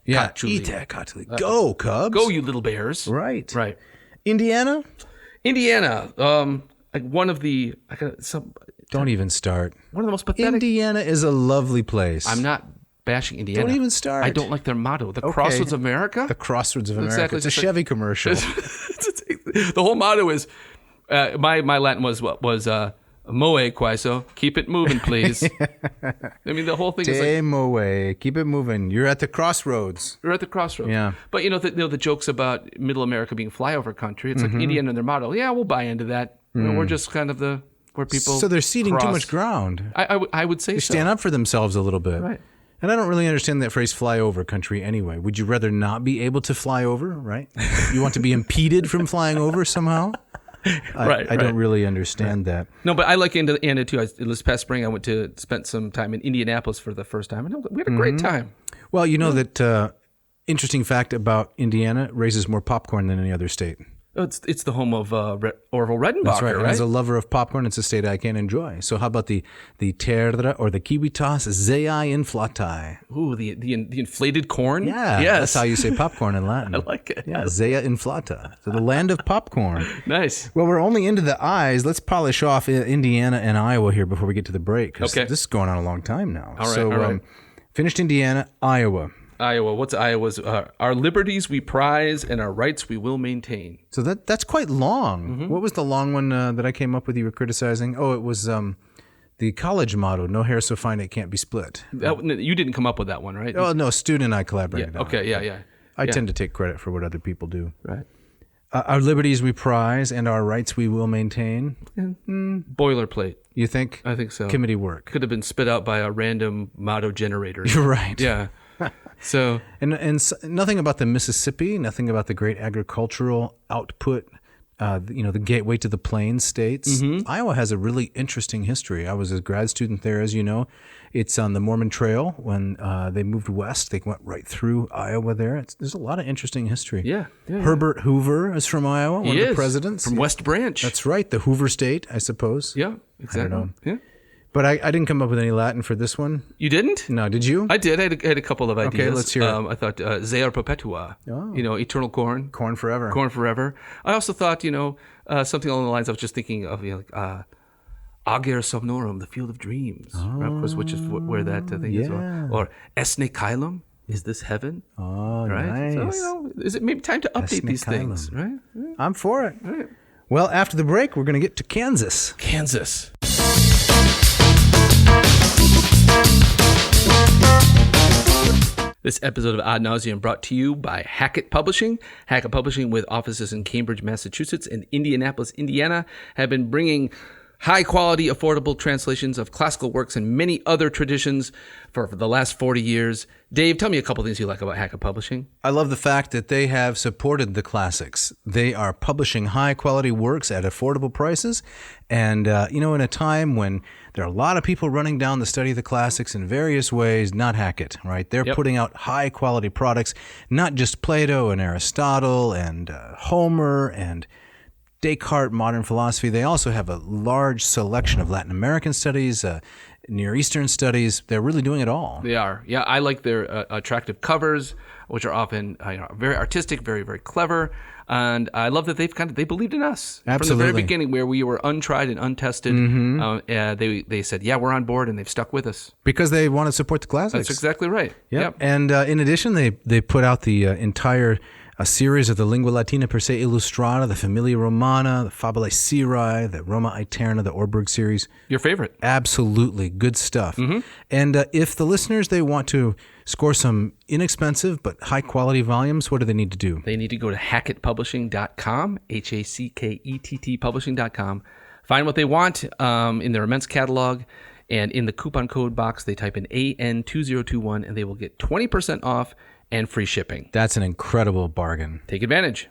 Speaker 3: Catuli.
Speaker 2: Ite Catuli. Go, Cubs.
Speaker 3: Go, you little bears.
Speaker 2: Right.
Speaker 3: Right.
Speaker 2: Indiana?
Speaker 3: Like one of the
Speaker 2: Don't even start.
Speaker 3: one of the most pathetic.
Speaker 2: Indiana is a lovely place.
Speaker 3: I'm not bashing Indiana.
Speaker 2: Don't even start.
Speaker 3: I don't like their motto, the Crossroads of America.
Speaker 2: The Crossroads of America.
Speaker 3: Exactly.
Speaker 2: It's a Chevy commercial.
Speaker 3: The whole motto is my Latin was moe quaeso, keep it moving, please. I mean, the whole thing is like,
Speaker 2: Te moe. Keep it moving. You're at the crossroads.
Speaker 3: we're at the crossroads.
Speaker 2: Yeah.
Speaker 3: But the jokes about Middle America being flyover country. It's like Indiana and their motto. Yeah, we'll buy into that. We're just kind of where people.
Speaker 2: So they're ceding
Speaker 3: cross.
Speaker 2: too much ground.
Speaker 3: I would say
Speaker 2: They
Speaker 3: so.
Speaker 2: stand up for themselves a little bit.
Speaker 3: Right.
Speaker 2: And I don't really understand that phrase flyover country anyway. Would you rather not be able to fly over, right? You want to be impeded from flying over somehow? I don't really understand that.
Speaker 3: No, but I like Indiana too. This past spring, I spent some time in Indianapolis for the first time, and we had a great time.
Speaker 2: Well, you know that interesting fact about Indiana, it raises more popcorn than any other state.
Speaker 3: It's the home of Orville Redenbacher,
Speaker 2: That's right.
Speaker 3: right?
Speaker 2: And as a lover of popcorn, it's a state I can enjoy. So how about the terra or the civitas zeae inflatae?
Speaker 3: Ooh, the inflated corn?
Speaker 2: Yeah,
Speaker 3: Yes.
Speaker 2: that's how you say popcorn in Latin.
Speaker 3: I like it.
Speaker 2: Yeah, zea inflata. So the land of popcorn.
Speaker 3: Nice.
Speaker 2: Well, we're only into the I's. Let's polish off Indiana and Iowa here before we get to the break. 'Cause
Speaker 3: Okay.
Speaker 2: this is going on a long time now.
Speaker 3: All right,
Speaker 2: So
Speaker 3: all right.
Speaker 2: Finished Indiana, Iowa.
Speaker 3: Iowa. What's Iowa's? Our liberties we prize and our rights we will maintain.
Speaker 2: So that's quite long. What was the long one that I came up with you were criticizing? Oh, it was the college motto, no hair so fine it can't be split.
Speaker 3: You didn't come up with that one, right?
Speaker 2: Oh, no, student and I collaborated on it.
Speaker 3: Okay, yeah.
Speaker 2: I tend to take credit for what other people do.
Speaker 3: Right.
Speaker 2: Our liberties we prize and our rights we will maintain.
Speaker 3: Boilerplate.
Speaker 2: You think?
Speaker 3: I think so.
Speaker 2: Committee work.
Speaker 3: Could have been spit out by a random motto generator.
Speaker 2: You're right.
Speaker 3: Yeah. So
Speaker 2: And nothing about the Mississippi, nothing about the great agricultural output, the gateway to the Plains states. Iowa has a really interesting history. I was a grad student there, as you know. It's on the Mormon Trail. When they moved west, they went right through Iowa there. There's a lot of interesting history.
Speaker 3: Yeah.
Speaker 2: Herbert Hoover is from Iowa, one of the presidents.
Speaker 3: From West Branch.
Speaker 2: That's right, the Hoover State, I suppose.
Speaker 3: Yeah, exactly.
Speaker 2: I don't know.
Speaker 3: Yeah.
Speaker 2: But I didn't come up with any Latin for this one.
Speaker 3: You didn't?
Speaker 2: No, did you?
Speaker 3: I did. I had a couple of ideas.
Speaker 2: Okay, let's hear it.
Speaker 3: I thought Zea perpetua, eternal corn.
Speaker 2: Corn forever.
Speaker 3: Corn forever. I also thought, something along the lines I was just thinking of, Ager somnorum, the field of dreams, right? Of course, which is where that thing is. Or Esne Caelum, is this heaven?
Speaker 2: Oh,
Speaker 3: Right?
Speaker 2: nice.
Speaker 3: So, is it maybe time to update these things, right?
Speaker 2: I'm for it.
Speaker 3: Right.
Speaker 2: Well, after the break, we're going to get to Kansas.
Speaker 3: Kansas. This episode of Ad Nauseam brought to you by Hackett Publishing. Hackett Publishing, with offices in Cambridge, Massachusetts and Indianapolis, Indiana, have been bringing high-quality, affordable translations of classical works and many other traditions for the last 40 years. Dave, tell me a couple things you like about Hackett Publishing.
Speaker 2: I love the fact that they have supported the classics. They are publishing high-quality works at affordable prices. And, in a time when there are a lot of people running down the study of the classics in various ways, not Hackett, right? They're putting out high-quality products, not just Plato and Aristotle and Homer and Descartes, modern philosophy. They also have a large selection of Latin American studies, Near Eastern studies. They're really doing it all.
Speaker 3: They are. Yeah, I like their attractive covers, which are often very artistic, very, very clever. And I love that they believed in us.
Speaker 2: Absolutely.
Speaker 3: From the very beginning, where we were untried and untested. They said, yeah, we're on board, and they've stuck with us.
Speaker 2: Because they want to support the classics.
Speaker 3: That's exactly right.
Speaker 2: Yep. And in addition, they put out the entire a series of the Lingua Latina per se illustrata, the Familia Romana, the Fabulae Syri, the Roma Aeterna, the Orberg series.
Speaker 3: Your favorite.
Speaker 2: Absolutely. Good stuff. And if the listeners, they want to score some inexpensive but high-quality volumes, what do they need to do?
Speaker 3: They need to go to hackettpublishing.com, HACKETT publishing.com, find what they want in their immense catalog, and in the coupon code box, they type in AN2021, and they will get 20% off and free shipping.
Speaker 2: That's an incredible bargain.
Speaker 3: Take advantage.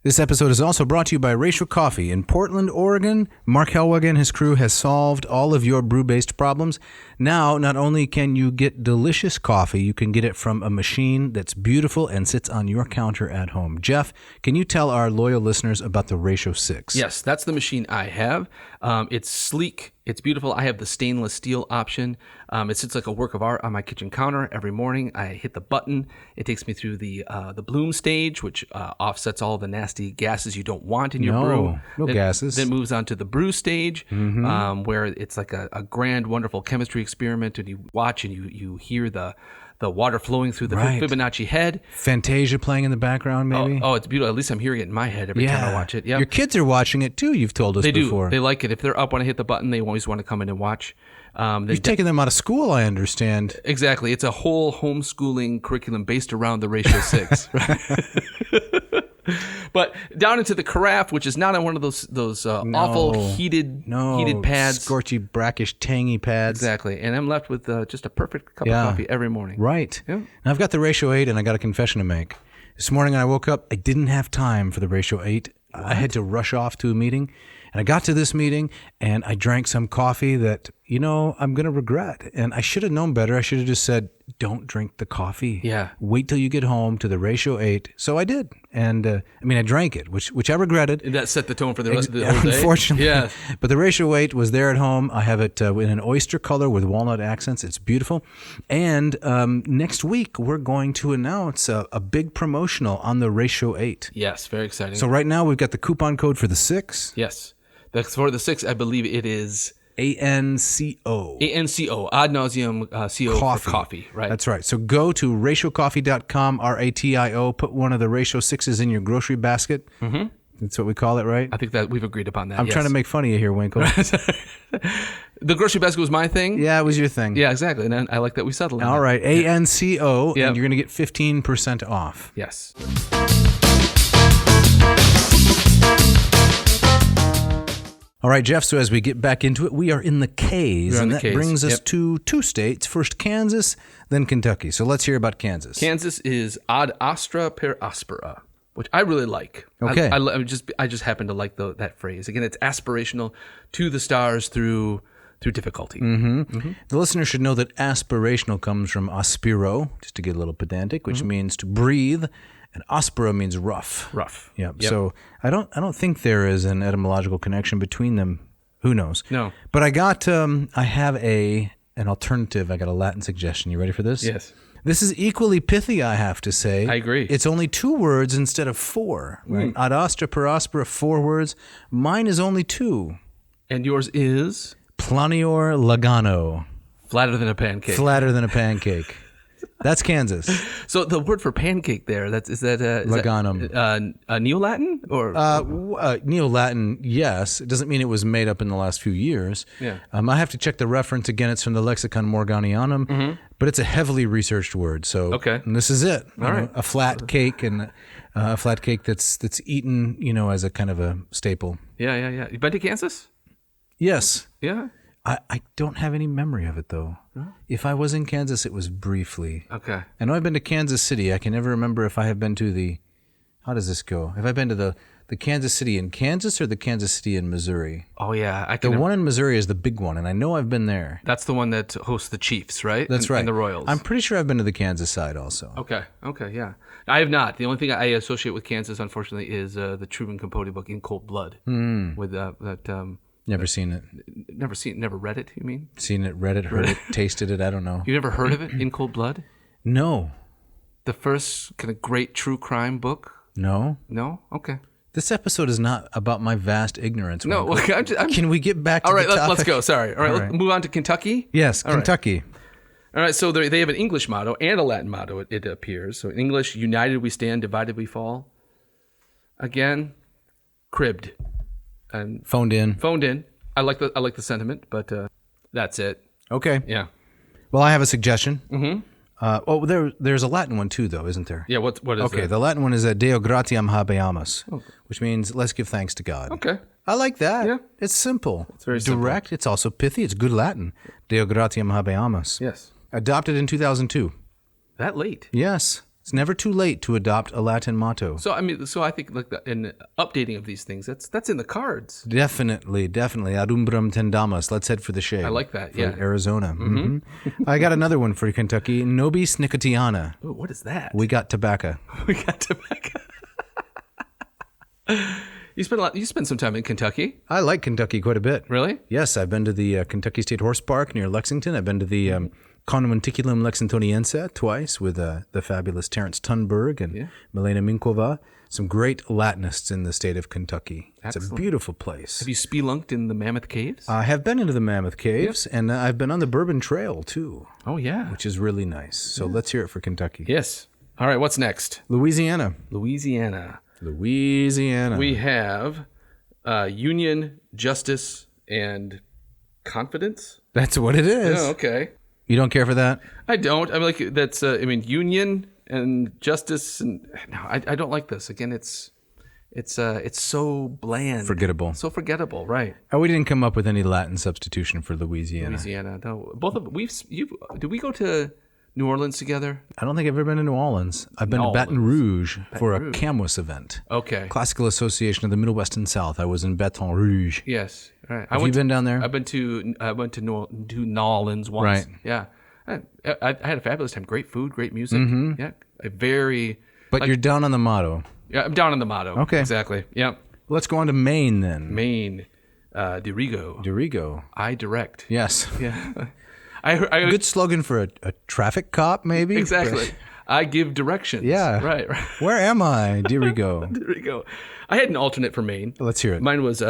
Speaker 2: This episode is also brought to you by Ratio Coffee in Portland, Oregon. Mark Helweg and his crew has solved all of your brew-based problems. Now, not only can you get delicious coffee, you can get it from a machine that's beautiful and sits on your counter at home. Jeff, can you tell our loyal listeners about the Ratio 6?
Speaker 3: Yes, that's the machine I have. It's sleek. It's beautiful. I have the stainless steel option. It sits like a work of art on my kitchen counter. Every morning, I hit the button. It takes me through the bloom stage, which offsets all the nasty gases you don't want in your brew.
Speaker 2: No gases.
Speaker 3: Then moves on to the brew stage, where it's like a grand, wonderful chemistry experiment, and you watch and you hear the water flowing through the Fibonacci head.
Speaker 2: Fantasia playing in the background, maybe?
Speaker 3: Oh, it's beautiful. At least I'm hearing it in my head every time I watch it. Yeah.
Speaker 2: Your kids are watching it too, you've told us before.
Speaker 3: They like it. If they're up when I hit the button, they always want to come in and watch.
Speaker 2: You've taken them out of school, I understand.
Speaker 3: Exactly. It's a whole homeschooling curriculum based around the Ratio 6. But down into the carafe, which is not on one of those awful heated pads.
Speaker 2: Scorchy, brackish, tangy pads.
Speaker 3: Exactly. And I'm left with just a perfect cup of coffee every morning.
Speaker 2: Right.
Speaker 3: Yeah.
Speaker 2: Now, I've got the Ratio 8, and I got a confession to make. This morning when I woke up, I didn't have time for the Ratio 8. What? I had to rush off to a meeting. And I got to this meeting, and I drank some coffee that, I'm going to regret. And I should have known better. I should have just said, don't drink the coffee.
Speaker 3: Yeah.
Speaker 2: Wait till you get home to the Ratio 8. So I did. And, I drank it, which I regretted.
Speaker 3: And that set the tone for the rest of the whole day?
Speaker 2: Unfortunately.
Speaker 3: Yeah.
Speaker 2: But the Ratio 8 was there at home. I have it in an oyster color with walnut accents. It's beautiful. And next week, we're going to announce a big promotional on the Ratio 8.
Speaker 3: Yes, very exciting.
Speaker 2: So right now, we've got the coupon code for the 6.
Speaker 3: Yes. For the 6, I believe it is
Speaker 2: ANCO.
Speaker 3: ANCO, ad nauseum CO for coffee, right?
Speaker 2: That's right. So go to ratiocoffee.com, RATIO, put one of the Ratio 6s in your grocery basket. Mm-hmm. That's what we call it, right?
Speaker 3: I think that we've agreed upon that.
Speaker 2: I'm trying to make fun of you here, Winkle.
Speaker 3: The grocery basket was my thing?
Speaker 2: Yeah, it was your thing.
Speaker 3: Yeah, exactly. And I like that we settled on
Speaker 2: All right, ANCO,
Speaker 3: Yep.
Speaker 2: and you're going to get 15% off.
Speaker 3: Yes.
Speaker 2: All right, Jeff, so as we get back into it, we are in the K's, and that
Speaker 3: K's.
Speaker 2: brings us to 2 states, first Kansas, then Kentucky. So let's hear about Kansas.
Speaker 3: Kansas is ad astra per aspera, which I really like.
Speaker 2: Okay.
Speaker 3: I just happen to like that phrase. Again, it's aspirational to the stars through difficulty.
Speaker 2: Mm-hmm. Mm-hmm. The listener should know that aspirational comes from aspiro, just to get a little pedantic, which means to breathe. And aspera means rough.
Speaker 3: Rough.
Speaker 2: Yep. So I don't think there is an etymological connection between them. Who knows?
Speaker 3: No.
Speaker 2: But I have an alternative. I got a Latin suggestion. You ready for this?
Speaker 3: Yes.
Speaker 2: This is equally pithy, I have to say.
Speaker 3: I agree.
Speaker 2: It's only 2 words instead of 4. Right? Ad astra per aspera, 4 words. Mine is only 2.
Speaker 3: And yours is?
Speaker 2: Planior lagano.
Speaker 3: Flatter than a pancake.
Speaker 2: Flatter than a pancake. That's Kansas.
Speaker 3: So the word for pancake there, is that
Speaker 2: Laganum.
Speaker 3: Neo-Latin? Or
Speaker 2: Neo-Latin, yes. It doesn't mean it was made up in the last few years.
Speaker 3: Yeah.
Speaker 2: I have to check the reference. Again, it's from the Lexicon Morganianum, but it's a heavily researched word. So and this is it.
Speaker 3: All right.
Speaker 2: A flat cake, and a flat cake that's eaten, as a kind of a staple.
Speaker 3: Yeah. You been to Kansas?
Speaker 2: Yes.
Speaker 3: Yeah.
Speaker 2: I don't have any memory of it, though. Huh? If I was in Kansas, it was briefly.
Speaker 3: Okay.
Speaker 2: I know I've been to Kansas City. I can never remember if I have been to how does this go? Have I been to the Kansas City in Kansas or the Kansas City in Missouri?
Speaker 3: Oh, yeah.
Speaker 2: The one in Missouri is the big one, and I know I've been there.
Speaker 3: That's the one that hosts the Chiefs, right?
Speaker 2: That's right.
Speaker 3: And the Royals.
Speaker 2: I'm pretty sure I've been to the Kansas side also.
Speaker 3: Okay, yeah. I have not. The only thing I associate with Kansas, unfortunately, is the Truman Capote book, In Cold Blood. With that...
Speaker 2: Never seen it.
Speaker 3: Never read it, you mean?
Speaker 2: Seen it, read it, heard it, tasted it, I don't know.
Speaker 3: You never heard of it, In Cold Blood?
Speaker 2: No.
Speaker 3: The first kind of great true crime book?
Speaker 2: No.
Speaker 3: No? Okay.
Speaker 2: This episode is not about my vast ignorance.
Speaker 3: No,
Speaker 2: Can we get back to
Speaker 3: the topic?
Speaker 2: All right,
Speaker 3: let's go. Sorry. All right, let's move on to Kentucky.
Speaker 2: Yes,
Speaker 3: All
Speaker 2: Kentucky.
Speaker 3: Right. All right, so they have an English motto and a Latin motto, it appears. So in English, united we stand, divided we fall. Again, cribbed. And
Speaker 2: Phoned in.
Speaker 3: I like the sentiment, but that's it.
Speaker 2: Okay.
Speaker 3: Yeah.
Speaker 2: Well, I have a suggestion. Mm-hmm. There's a Latin one too, though, isn't there?
Speaker 3: Yeah, what is
Speaker 2: Okay,
Speaker 3: that?
Speaker 2: the Latin one is Deo gratiam habeamus, which means let's give thanks to God.
Speaker 3: Okay.
Speaker 2: I like that.
Speaker 3: Yeah.
Speaker 2: It's simple. It's
Speaker 3: very
Speaker 2: direct. It's also pithy. It's good Latin. Deo gratiam habeamus.
Speaker 3: Yes.
Speaker 2: Adopted in 2002.
Speaker 3: That late.
Speaker 2: Yes. It's never too late to adopt a Latin motto.
Speaker 3: So I think like in updating of these things, that's in the cards.
Speaker 2: Definitely. Ad umbram tendamus. Let's head for the shade.
Speaker 3: I like that.
Speaker 2: For
Speaker 3: Yeah.
Speaker 2: Arizona. Mm-hmm. I got another one for Kentucky. Nobis nicotiana.
Speaker 3: Ooh, what is that?
Speaker 2: We got tobacco.
Speaker 3: We got tobacco. You spent some time in Kentucky.
Speaker 2: I like Kentucky quite a bit.
Speaker 3: Really?
Speaker 2: Yes, I've been to the Kentucky State Horse Park near Lexington. I've been to the Conventiculum Lexingtoniense twice with the fabulous Terence Tunberg and Milena Minkova. Some great Latinists in the state of Kentucky.
Speaker 3: Excellent.
Speaker 2: It's a beautiful place.
Speaker 3: Have you spelunked in the Mammoth Caves?
Speaker 2: I have been into the Mammoth Caves, and I've been on the Bourbon Trail, too,
Speaker 3: Oh, yeah.
Speaker 2: which is really nice. So let's hear it for Kentucky.
Speaker 3: Yes. All right, what's next?
Speaker 2: Louisiana.
Speaker 3: Louisiana.
Speaker 2: We
Speaker 3: have union, justice, and confidence.
Speaker 2: That's what it is.
Speaker 3: Oh, okay.
Speaker 2: You don't care for that?
Speaker 3: I don't. I mean, like that's. Union and justice, and no, I don't like this. Again, it's so bland,
Speaker 2: Forgettable.
Speaker 3: so forgettable. Right.
Speaker 2: Oh, we didn't come up with any Latin substitution for Louisiana.
Speaker 3: Louisiana. No, both of did we go to New Orleans together?
Speaker 2: I don't think I've ever been to New Orleans. I've been to Baton Rouge for a CAMWIS event.
Speaker 3: Okay.
Speaker 2: Classical Association of the Middle West and South. I was in Baton Rouge.
Speaker 3: Yes. All right.
Speaker 2: Have you been down there?
Speaker 3: I went to New Orleans once.
Speaker 2: Right.
Speaker 3: Yeah. I had a fabulous time. Great food, great music.
Speaker 2: Mm-hmm.
Speaker 3: Yeah. A very.
Speaker 2: But you're down on the motto.
Speaker 3: Yeah, I'm down on the motto.
Speaker 2: Okay.
Speaker 3: Exactly. Yeah.
Speaker 2: Let's go on to Maine then.
Speaker 3: Maine. Dirigo.
Speaker 2: Dirigo.
Speaker 3: I direct.
Speaker 2: Yes.
Speaker 3: Yeah. I
Speaker 2: Good slogan for a traffic cop, maybe?
Speaker 3: Exactly. I give directions.
Speaker 2: Yeah.
Speaker 3: Right.
Speaker 2: Where am I? Dirigo.
Speaker 3: Dirigo. I had an alternate for Maine.
Speaker 2: Let's hear it.
Speaker 3: Mine was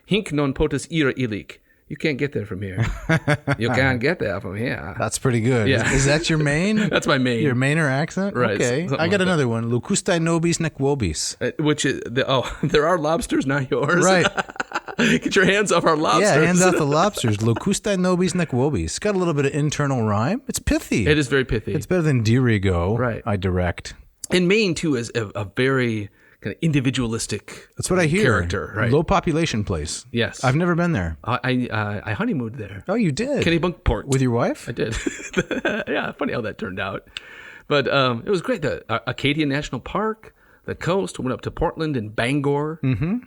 Speaker 3: Hinc non potus ira illic. You can't get there from here. You can't get there from here.
Speaker 2: That's pretty good.
Speaker 3: Yeah.
Speaker 2: Is that your Maine?
Speaker 3: That's my Maine.
Speaker 2: Your Mainer accent?
Speaker 3: Right,
Speaker 2: Okay.
Speaker 3: something
Speaker 2: I got
Speaker 3: like
Speaker 2: another one. Locustae nobis nec vobis.
Speaker 3: Which is there are lobsters, not yours.
Speaker 2: Right.
Speaker 3: Get your hands off our lobsters.
Speaker 2: Yeah, hands off the lobsters. Locustae nobis nec vobis. It's got a little bit of internal rhyme. It's pithy.
Speaker 3: It is very pithy.
Speaker 2: It's better than Dirigo.
Speaker 3: Right.
Speaker 2: I direct.
Speaker 3: And Maine too is a very kind of individualistic.
Speaker 2: That's what I hear.
Speaker 3: Character, right?
Speaker 2: Low population place.
Speaker 3: Yes.
Speaker 2: I've never been there.
Speaker 3: I honeymooned there.
Speaker 2: Oh, you did?
Speaker 3: Kennebunkport.
Speaker 2: With your wife?
Speaker 3: I did. Yeah, funny how that turned out. But it was great. The Acadian National Park, the coast, went up to Portland and Bangor,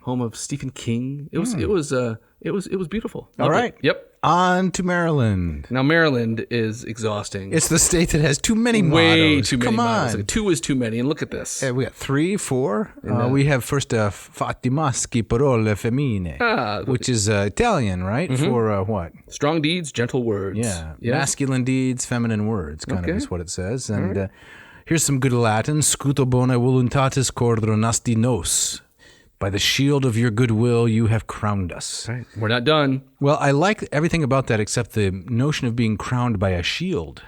Speaker 3: home of Stephen King. It was beautiful.
Speaker 2: All
Speaker 3: Loved
Speaker 2: right.
Speaker 3: it. Yep.
Speaker 2: On to Maryland.
Speaker 3: Now Maryland is exhausting.
Speaker 2: It's the state that has too many
Speaker 3: way
Speaker 2: mottos.
Speaker 3: too many
Speaker 2: Come
Speaker 3: mottos.
Speaker 2: on.
Speaker 3: Like, 2 is too many. And look at this.
Speaker 2: We got 3, 4. We have first fatti maschi parole femmine, which is Italian, right? For what?
Speaker 3: Strong deeds, gentle words.
Speaker 2: Yeah. Masculine deeds, feminine words, kind of is what it says. And here's some good Latin. Scuto bona voluntatis cordro nasti nos. By the shield of your goodwill, you have crowned us.
Speaker 3: Right. We're not done.
Speaker 2: Well, I like everything about that except the notion of being crowned by a shield.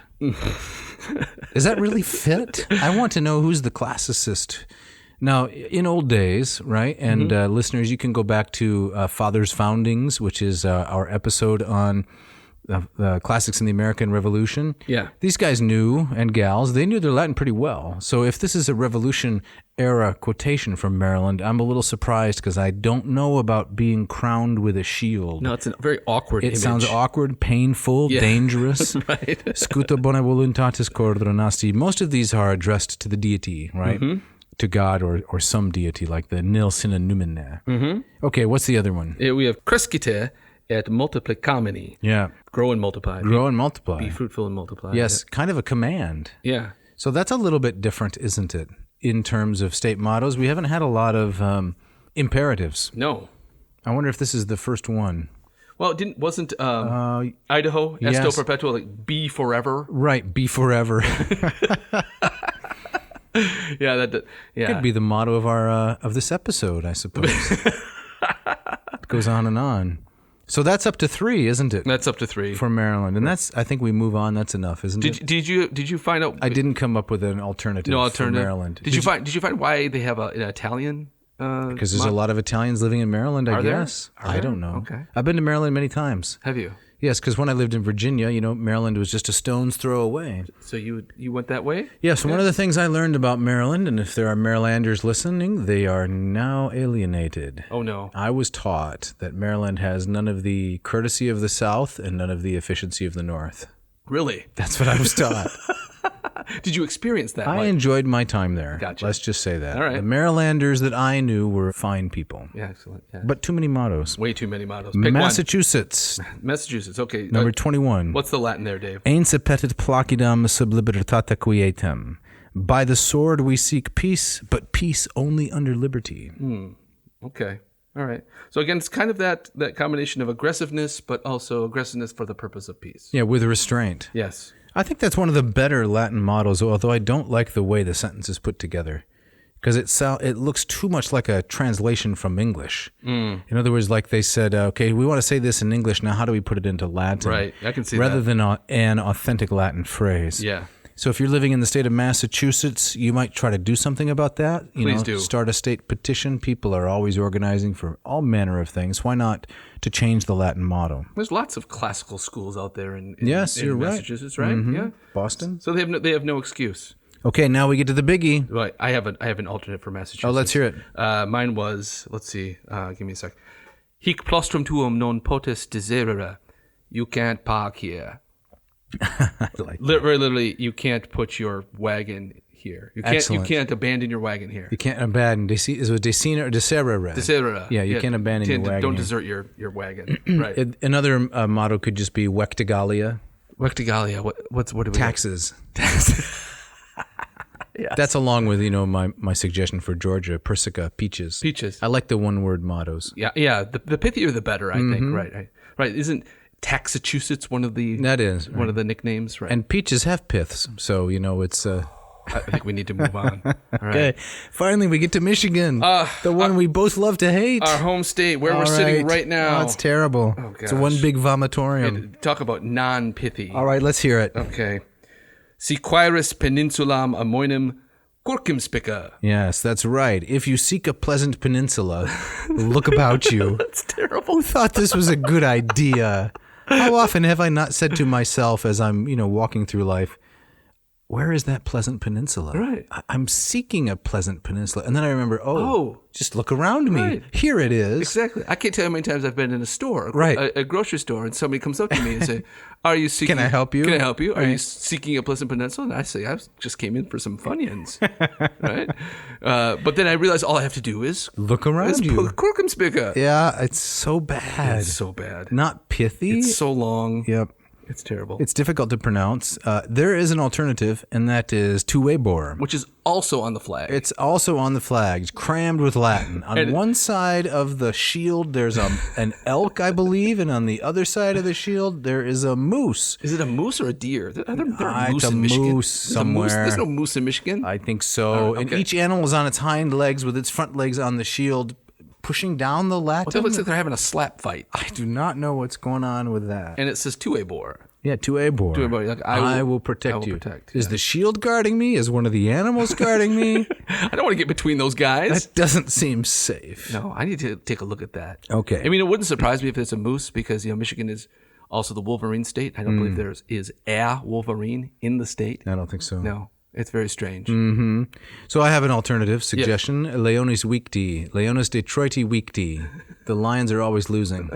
Speaker 2: Does that really fit? I want to know who's the classicist. Now, in old days, right, and listeners, you can go back to Father's Foundings, which is our episode on the classics in the American Revolution.
Speaker 3: Yeah.
Speaker 2: These guys knew, and gals, they knew their Latin pretty well. So if this is a Revolution era quotation from Maryland, I'm a little surprised because I don't know about being crowned with a shield.
Speaker 3: No, it's a very awkward image.
Speaker 2: It sounds awkward, painful, dangerous.
Speaker 3: Right.
Speaker 2: Scuto bona voluntatis cordro nasti. Most of these are addressed to the deity, right? To God or some deity like the nil sine numina. Okay, what's the other one?
Speaker 3: We have crescite et multiplicamini.
Speaker 2: Yeah.
Speaker 3: Grow and multiply.
Speaker 2: Grow and multiply.
Speaker 3: Be fruitful and multiply.
Speaker 2: Yes, kind of a command.
Speaker 3: Yeah.
Speaker 2: So that's a little bit different, isn't it? In terms of state mottos, we haven't had a lot of imperatives.
Speaker 3: No.
Speaker 2: I wonder if this is the first one.
Speaker 3: Well, wasn't Idaho esto perpetua like be forever?
Speaker 2: Right, be forever.
Speaker 3: Yeah,
Speaker 2: Could be the motto of our of this episode, I suppose. It goes on and on. So that's up to 3, isn't it?
Speaker 3: That's up to 3
Speaker 2: for Maryland, and that's. I think we move on. That's enough, isn't it?
Speaker 3: Did you find out?
Speaker 2: I didn't come up with an alternative.
Speaker 3: No alternative.
Speaker 2: For Maryland.
Speaker 3: Did you find why they have an Italian?
Speaker 2: Because there's a lot of Italians living in Maryland. I guess. I don't know.
Speaker 3: Okay.
Speaker 2: I've been to Maryland many times.
Speaker 3: Have you?
Speaker 2: Yes, because when I lived in Virginia, Maryland was just a stone's throw away.
Speaker 3: So you went that way?
Speaker 2: Yeah, so one of the things I learned about Maryland, and if there are Marylanders listening, they are now alienated.
Speaker 3: Oh, no.
Speaker 2: I was taught that Maryland has none of the courtesy of the South and none of the efficiency of the North.
Speaker 3: Really?
Speaker 2: That's what I was taught.
Speaker 3: Did you experience that?
Speaker 2: I enjoyed my time there.
Speaker 3: Gotcha.
Speaker 2: Let's just say that.
Speaker 3: All right.
Speaker 2: The Marylanders that I knew were fine people.
Speaker 3: Yeah, excellent. Yeah.
Speaker 2: But too many mottos.
Speaker 3: Way too many mottos. Pick
Speaker 2: Massachusetts.
Speaker 3: one. Massachusetts. Okay.
Speaker 2: Number 21.
Speaker 3: What's the Latin there, Dave?
Speaker 2: Ainse petit placidam sub libertate quietem. By the sword we seek peace, but peace only under liberty.
Speaker 3: Okay. All right. So again, it's kind of that combination of aggressiveness, but also aggressiveness for the purpose of peace.
Speaker 2: Yeah, with restraint.
Speaker 3: Yes.
Speaker 2: I think that's one of the better Latin mottos, although I don't like the way the sentence is put together. Because it looks too much like a translation from English. In other words, like they said, okay, we want to say this in English, now how do we put it into Latin?
Speaker 3: Right, I can see
Speaker 2: rather
Speaker 3: that.
Speaker 2: Rather than an authentic Latin phrase.
Speaker 3: Yeah.
Speaker 2: So if you're living in the state of Massachusetts, you might try to do something about that.
Speaker 3: Please do.
Speaker 2: Start a state petition. People are always organizing for all manner of things. Why not to change the Latin motto?
Speaker 3: There's lots of classical schools out there in
Speaker 2: you're right.
Speaker 3: Massachusetts, right?
Speaker 2: Mm-hmm.
Speaker 3: Yeah.
Speaker 2: Boston.
Speaker 3: So they have no excuse.
Speaker 2: Okay, now we get to the biggie.
Speaker 3: Right. I have an alternate for Massachusetts.
Speaker 2: Oh, let's hear it.
Speaker 3: Mine was, let's see, give me a sec. Hic plostrum tuum non potes deserere. You can't park here. Very literally, you can't put your wagon here. You can't abandon your wagon here.
Speaker 2: You can't abandon. Is it decina or deserere?
Speaker 3: Deserere.
Speaker 2: Yeah, you can't abandon your wagon.
Speaker 3: Don't
Speaker 2: here.
Speaker 3: desert your wagon. Right.
Speaker 2: Another motto could just be vectigalia.
Speaker 3: Vectigalia. What do we
Speaker 2: Taxes.
Speaker 3: Yeah.
Speaker 2: That's along with my suggestion for Georgia, Persica, peaches.
Speaker 3: Peaches.
Speaker 2: I like the one-word mottos.
Speaker 3: Yeah. The pithier the better, I think. Right. Isn't Taxachusetts one of the one of the nicknames? Right.
Speaker 2: And peaches have piths, so it's.
Speaker 3: I think we need to move on. All right.
Speaker 2: Okay. Finally, we get to Michigan, the one we both love to hate.
Speaker 3: Our home state, where we're sitting right now.
Speaker 2: Oh, it's terrible.
Speaker 3: Oh,
Speaker 2: it's one big vomitorium.
Speaker 3: Talk about non-pithy.
Speaker 2: All right, let's hear it.
Speaker 3: Okay. Si quaeris peninsulam amoenam quircumspica.
Speaker 2: Yes, that's right. If you seek a pleasant peninsula, look about you.
Speaker 3: That's terrible.
Speaker 2: Who thought this was a good idea? How often have I not said to myself as I'm, walking through life, where is that pleasant peninsula?
Speaker 3: Right.
Speaker 2: I'm seeking a pleasant peninsula. And then I remember, just look around me.
Speaker 3: Right.
Speaker 2: Here it is.
Speaker 3: Exactly. I can't tell you how many times I've been in a store,
Speaker 2: right.
Speaker 3: a grocery store, and somebody comes up to me and say, "Are you seeking?
Speaker 2: Can I help you?
Speaker 3: Can I help you? Are
Speaker 2: right.
Speaker 3: you seeking a pleasant peninsula?" And I say, "I just came in for some Funyuns." Right. But then I realize all I have to do is
Speaker 2: look around you.
Speaker 3: Quircumspica.
Speaker 2: Yeah, it's so bad.
Speaker 3: It's so bad.
Speaker 2: Not pithy.
Speaker 3: It's so long.
Speaker 2: Yep.
Speaker 3: It's terrible.
Speaker 2: It's difficult to pronounce. There is an alternative, and that is tuebor,
Speaker 3: which is also on the flag.
Speaker 2: It's also on the flag. It's crammed with Latin. On one side of the shield, there's an elk, I believe, and on the other side of the shield, there is a moose.
Speaker 3: Is it a moose or a deer? There
Speaker 2: it's a moose somewhere.
Speaker 3: There's no moose in Michigan?
Speaker 2: I think so.
Speaker 3: Okay.
Speaker 2: And each animal is on its hind legs with its front legs on the shield, pushing down the Latin.
Speaker 3: Well, that looks like they're having a slap fight.
Speaker 2: I do not know what's going on with that.
Speaker 3: And it says tuebor.
Speaker 2: Yeah, tuebor.
Speaker 3: Tuebor. Like,
Speaker 2: I will protect you. Is the shield guarding me? Is one of the animals guarding me?
Speaker 3: I don't want to get between those guys.
Speaker 2: That doesn't seem safe.
Speaker 3: No, I need to take a look at that.
Speaker 2: Okay.
Speaker 3: I mean, it wouldn't surprise me if it's a moose because, Michigan is also the Wolverine state. I don't believe there is a Wolverine in the state.
Speaker 2: I don't think so.
Speaker 3: No. It's very strange.
Speaker 2: Mm-hmm. So I have an alternative suggestion. Yeah. Leonis Weekdy. Leonis Detroiti Weekdy. The Lions are always losing.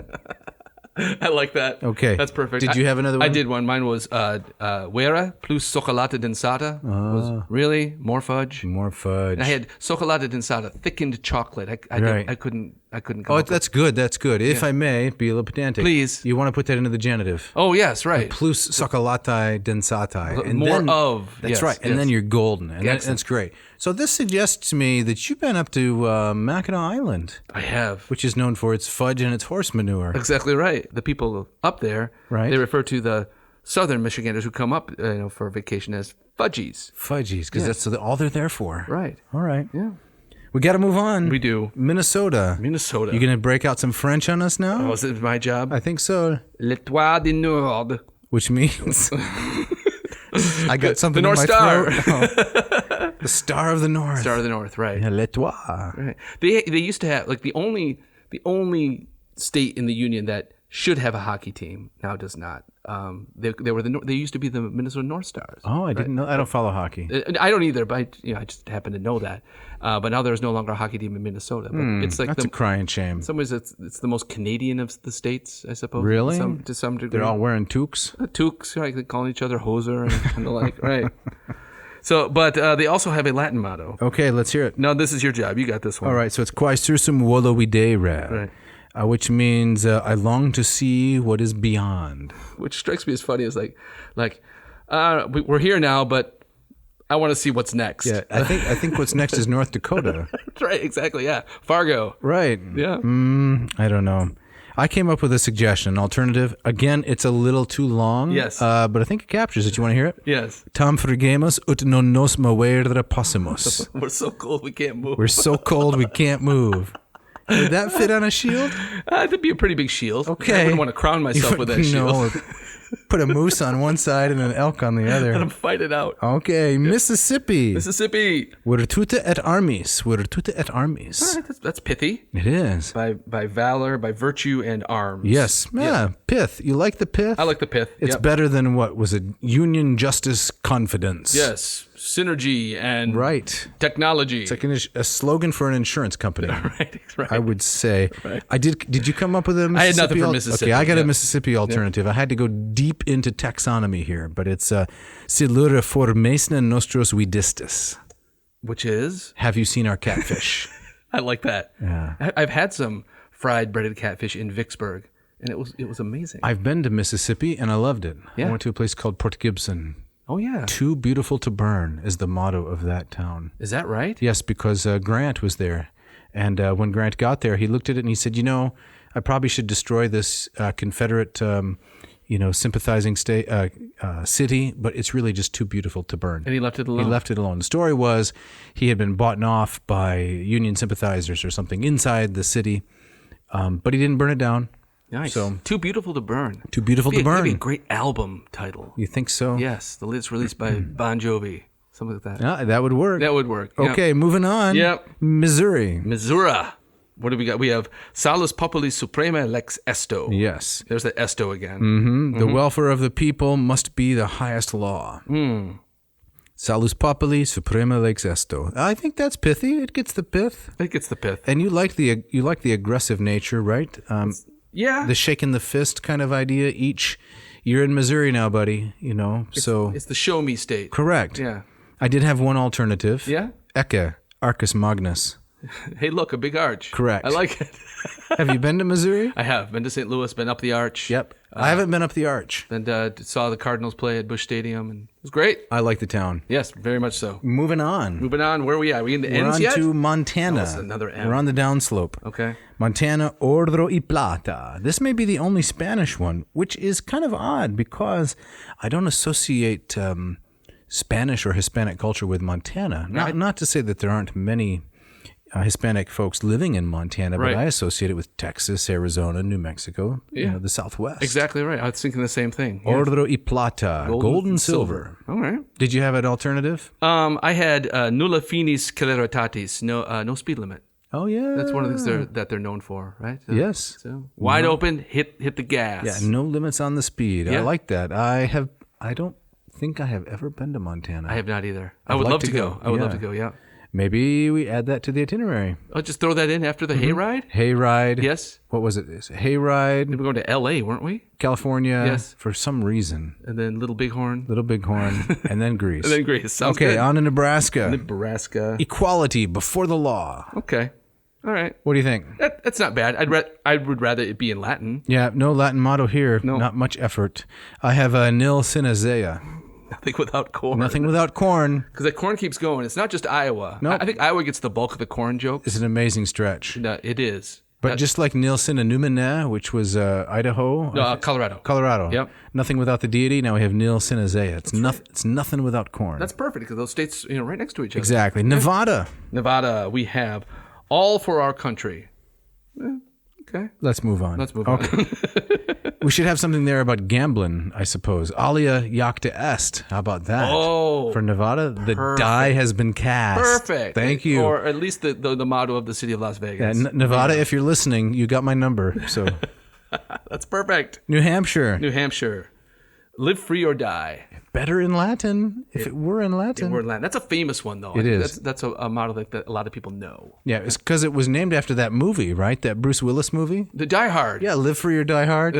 Speaker 3: I like that.
Speaker 2: Okay.
Speaker 3: That's perfect.
Speaker 2: Did you have another one?
Speaker 3: I did one. Mine was Wera plus Chocolate densata. Was really more fudge.
Speaker 2: More fudge.
Speaker 3: And I had Chocolate densata, thickened chocolate. I couldn't come up
Speaker 2: that's good. That's good. If I may, be a little pedantic.
Speaker 3: Please.
Speaker 2: You want to put that into the genitive.
Speaker 3: Oh, yes, right.
Speaker 2: Plus chocolatae densatae. And
Speaker 3: more
Speaker 2: then,
Speaker 3: of.
Speaker 2: That's
Speaker 3: yes,
Speaker 2: right. And
Speaker 3: yes.
Speaker 2: then you're golden. And that's great. So this suggests to me that you've been up to Mackinac Island.
Speaker 3: I have.
Speaker 2: Which is known for its fudge and its horse manure.
Speaker 3: Exactly right. The people up there, they refer to the southern Michiganders who come up for vacation as fudgies.
Speaker 2: Fudgies, because that's all they're there for.
Speaker 3: Right.
Speaker 2: All right.
Speaker 3: Yeah.
Speaker 2: We got to move on.
Speaker 3: We do.
Speaker 2: Minnesota. You going to break out some French on us now?
Speaker 3: Oh, is it my job?
Speaker 2: I think so.
Speaker 3: L'Étoile du Nord.
Speaker 2: Which means I got something
Speaker 3: the
Speaker 2: in
Speaker 3: North
Speaker 2: my
Speaker 3: Star.
Speaker 2: throat. Oh. The Star of the North.
Speaker 3: Star of the North, right.
Speaker 2: Yeah, L'Étoile.
Speaker 3: Right. They used to have, like, the only state in the union that should have a hockey team now does not. They used to be the Minnesota North Stars.
Speaker 2: Oh, I didn't know. I don't follow hockey.
Speaker 3: I don't either, but I just happen to know that. But now there's no longer a hockey team in Minnesota. But it's like
Speaker 2: That's a crying shame.
Speaker 3: in some ways it's the most Canadian of the states, I suppose.
Speaker 2: Really?
Speaker 3: To some degree.
Speaker 2: They're all wearing toques?
Speaker 3: Toques, right? They're calling each other hoser and the like, right? So, but they also have a Latin motto.
Speaker 2: Okay, let's hear it.
Speaker 3: No, this is your job. You got this one.
Speaker 2: All right, so it's Quae sursum volo videre.
Speaker 3: Right.
Speaker 2: Which means I long to see what is beyond.
Speaker 3: Which strikes me as funny as we're here now, but I want to see what's next.
Speaker 2: Yeah, I think what's next is North Dakota.
Speaker 3: Right, exactly, yeah. Fargo.
Speaker 2: Right.
Speaker 3: Yeah.
Speaker 2: I don't know. I came up with a suggestion, an alternative. Again, it's a little too long.
Speaker 3: Yes.
Speaker 2: But I think it captures it. You want to hear it?
Speaker 3: Yes.
Speaker 2: Tam frigemus ut non nos moverre possumus.
Speaker 3: We're so cold we can't move.
Speaker 2: We're so cold we can't move. Would that fit on a shield?
Speaker 3: That'd be a pretty big shield.
Speaker 2: Okay.
Speaker 3: I wouldn't want to crown myself with that shield.
Speaker 2: No, put a moose on one side and an elk on the
Speaker 3: Let
Speaker 2: other.
Speaker 3: them fight it out.
Speaker 2: Okay, Mississippi.
Speaker 3: Mississippi.
Speaker 2: Virtute et armis. Virtute et armis.
Speaker 3: All right, that's pithy.
Speaker 2: It is.
Speaker 3: By valor, by virtue, and arms.
Speaker 2: Yes. Yeah. Pith. You like the pith?
Speaker 3: I like the pith.
Speaker 2: It's
Speaker 3: Yep.
Speaker 2: better than what was it? Union Justice Confidence.
Speaker 3: Yes. Synergy and
Speaker 2: Right.
Speaker 3: technology.
Speaker 2: It's like a slogan for an insurance company.
Speaker 3: right.
Speaker 2: I would say.
Speaker 3: Right.
Speaker 2: Did you come up with a Mississippi?
Speaker 3: I had nothing for Mississippi.
Speaker 2: Okay, I got
Speaker 3: Yeah.
Speaker 2: a Mississippi alternative. I had to go deep into taxonomy here, but it's silure formesne nostros vidistis.
Speaker 3: Which is?
Speaker 2: Have you seen our catfish?
Speaker 3: I like that.
Speaker 2: Yeah.
Speaker 3: I've had some fried breaded catfish in Vicksburg, and it was amazing.
Speaker 2: I've been to Mississippi and I loved it.
Speaker 3: Yeah.
Speaker 2: I went to a place called Port Gibson.
Speaker 3: Oh yeah.
Speaker 2: Too beautiful to burn is the motto of that town.
Speaker 3: Is that right?
Speaker 2: Yes, because Grant was there. And when Grant got there, he looked at it and he said, I probably should destroy this Confederate, sympathizing city, but it's really just too beautiful to burn.
Speaker 3: And he left it alone.
Speaker 2: He left it alone. The story was he had been bought off by Union sympathizers or something inside the city, but he didn't burn it down.
Speaker 3: Nice.
Speaker 2: So,
Speaker 3: Too Beautiful to Burn.
Speaker 2: Too Beautiful to Burn.
Speaker 3: That'd be a great album title.
Speaker 2: You think so?
Speaker 3: Yes. The it's released by Bon Jovi. Something like that.
Speaker 2: Yeah, that would work.
Speaker 3: That would work. Yep.
Speaker 2: Okay, moving on.
Speaker 3: Yep.
Speaker 2: Missouri.
Speaker 3: Missouri. What do we got? We have Salus Populi Suprema Lex Esto.
Speaker 2: Yes.
Speaker 3: There's the Esto again.
Speaker 2: The welfare of the people must be the highest law. Salus populi suprema lex esto. I think that's pithy. It gets the pith.
Speaker 3: It gets the pith.
Speaker 2: And you like the aggressive nature, right?
Speaker 3: Yeah.
Speaker 2: The shaking the fist kind of idea. You're in Missouri now, buddy. So
Speaker 3: It's the show me state.
Speaker 2: correct.
Speaker 3: Yeah.
Speaker 2: I did have one alternative.
Speaker 3: Yeah?
Speaker 2: Ecce Arcus Magnus.
Speaker 3: Hey, look, a big arch.
Speaker 2: Correct.
Speaker 3: I like it.
Speaker 2: Have you been to Missouri?
Speaker 3: I have. Been to St. Louis, been up the arch.
Speaker 2: Yep. I haven't been up the arch.
Speaker 3: Then saw the Cardinals play at Busch Stadium, and it was great.
Speaker 2: I like the town.
Speaker 3: Yes, very much so.
Speaker 2: Moving on.
Speaker 3: Moving on, where are we at? Are we in the
Speaker 2: We're
Speaker 3: ends
Speaker 2: on
Speaker 3: yet?
Speaker 2: to Montana.
Speaker 3: Oh, it's another M.
Speaker 2: We're on the downslope.
Speaker 3: Okay.
Speaker 2: Montana Ordro y Plata. This may be the only Spanish one, which is kind of odd because I don't associate Spanish or Hispanic culture with Montana. Not to say that there aren't many Hispanic folks living in Montana, but
Speaker 3: Right.
Speaker 2: I associate it with Texas, Arizona, New Mexico, the Southwest.
Speaker 3: Exactly right. I was thinking the same thing. Yeah.
Speaker 2: Ordro y Plata, gold and silver.
Speaker 3: All right.
Speaker 2: Did you have an alternative?
Speaker 3: I had nulla finis celeritatis, no speed limit.
Speaker 2: Oh, yeah.
Speaker 3: That's one of the things that they're known for, right?
Speaker 2: Yes.
Speaker 3: So wide open, hit the gas.
Speaker 2: Yeah, no limits on the speed. I
Speaker 3: Yeah.
Speaker 2: like that. I don't think I have ever been to Montana.
Speaker 3: I have not either. I
Speaker 2: I'd
Speaker 3: would
Speaker 2: like
Speaker 3: love
Speaker 2: to
Speaker 3: to go.
Speaker 2: go.
Speaker 3: I would love
Speaker 2: Yeah.
Speaker 3: to go, yeah.
Speaker 2: Maybe we add that to the itinerary.
Speaker 3: I'll just throw that in after the hayride.
Speaker 2: Hayride.
Speaker 3: Yes.
Speaker 2: What was it? Hayride,
Speaker 3: We were going to L.A., weren't we?
Speaker 2: California.
Speaker 3: Yes.
Speaker 2: For some reason.
Speaker 3: And then Little Bighorn.
Speaker 2: Little Bighorn, and then Greece.
Speaker 3: And then Greece. Sounds
Speaker 2: Okay,
Speaker 3: good.
Speaker 2: on to Nebraska.
Speaker 3: Nebraska.
Speaker 2: Equality before the law.
Speaker 3: Okay. All right.
Speaker 2: What do you think?
Speaker 3: That's not bad. I would rather it be in Latin.
Speaker 2: Yeah, no Latin motto here.
Speaker 3: No.
Speaker 2: Not much effort. I have a nil sine zea.
Speaker 3: Nothing without corn.
Speaker 2: Nothing without corn.
Speaker 3: Because that corn keeps going. It's not just Iowa.
Speaker 2: Nope.
Speaker 3: I think Iowa gets the bulk of the corn jokes.
Speaker 2: It's an amazing stretch.
Speaker 3: No, it is.
Speaker 2: But just like Nilsen and Numene, which was Idaho.
Speaker 3: No, Colorado.
Speaker 2: Colorado.
Speaker 3: Yep.
Speaker 2: Nothing without the deity. Now we have Nilsen Isaiah. It's nothing without corn.
Speaker 3: That's perfect because those states, right next to each other.
Speaker 2: Exactly. Nevada.
Speaker 3: Nevada, we have all for our country. Okay.
Speaker 2: Let's move on.
Speaker 3: on.
Speaker 2: We should have something there about gambling, I suppose. Alia jacta est. How about that?
Speaker 3: Oh,
Speaker 2: for Nevada, the die has been cast.
Speaker 3: Perfect.
Speaker 2: Thank you.
Speaker 3: Or at least the motto of the city of Las Vegas.
Speaker 2: Nevada, if you're listening, you got my number. So
Speaker 3: that's perfect.
Speaker 2: New Hampshire.
Speaker 3: Live free or die.
Speaker 2: Better in Latin. If it were in Latin.
Speaker 3: That's a famous one, though.
Speaker 2: It is.
Speaker 3: That's a motto that a lot of people know.
Speaker 2: Yeah, it's because it was named after that movie, right? That Bruce Willis movie?
Speaker 3: The Die Hard.
Speaker 2: Yeah, Live Free or Die Hard.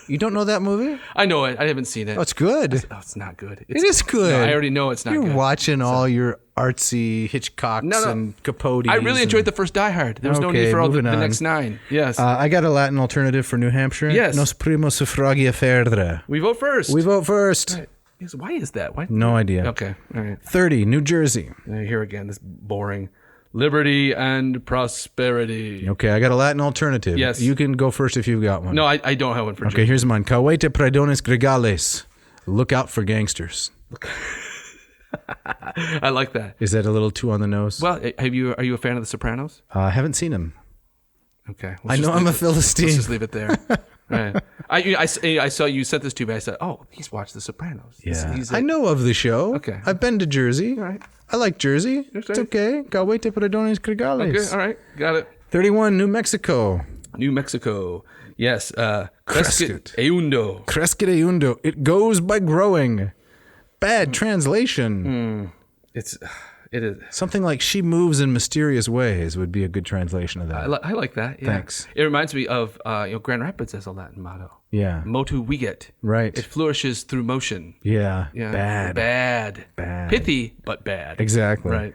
Speaker 2: You don't know that movie?
Speaker 3: I know it. I haven't seen it.
Speaker 2: Oh, it's good.
Speaker 3: It's not good.
Speaker 2: It is good.
Speaker 3: No, I already know it's not good.
Speaker 2: You're watching all your artsy Hitchcocks and Capotes.
Speaker 3: I really enjoyed the first Die Hard. There was no need for all the next 9. Yes.
Speaker 2: I got a Latin alternative for New Hampshire.
Speaker 3: Yes.
Speaker 2: Nos primos suffragia ferdere.
Speaker 3: We vote first.
Speaker 2: Right.
Speaker 3: Yes, why is that? Why?
Speaker 2: No idea.
Speaker 3: Okay. All right.
Speaker 2: 30, New Jersey.
Speaker 3: Here again, this boring. Liberty and prosperity.
Speaker 2: Okay, I got a Latin alternative.
Speaker 3: Yes.
Speaker 2: You can go first if you've got one.
Speaker 3: No, I don't have one for
Speaker 2: Okay, here's mine. Cavete praedones gregales. Look out for gangsters.
Speaker 3: I like that.
Speaker 2: Is that a little too on the nose?
Speaker 3: Well, are you a fan of The Sopranos?
Speaker 2: I haven't seen him.
Speaker 3: Okay.
Speaker 2: I know I'm a Philistine.
Speaker 3: Let's just leave it there. Right. I saw you sent this to me. I said, "Oh, he's watched The Sopranos."
Speaker 2: Yeah. I know of the show.
Speaker 3: Okay.
Speaker 2: I've been to Jersey.
Speaker 3: All right.
Speaker 2: I like Jersey. It's okay. Cavete praedones gregales.
Speaker 3: Okay. All right. Got it.
Speaker 2: 31, New Mexico.
Speaker 3: New Mexico. Yes. Crescit eundo.
Speaker 2: Crescit eundo. It goes by growing. Bad translation.
Speaker 3: It is.
Speaker 2: Something like she moves in mysterious ways would be a good translation of that.
Speaker 3: I like that. Yeah.
Speaker 2: Thanks.
Speaker 3: It reminds me of Grand Rapids as a Latin motto.
Speaker 2: Yeah.
Speaker 3: Motu viget.
Speaker 2: Right.
Speaker 3: It flourishes through motion.
Speaker 2: Yeah.
Speaker 3: Bad. Pithy, but bad.
Speaker 2: Exactly.
Speaker 3: Right.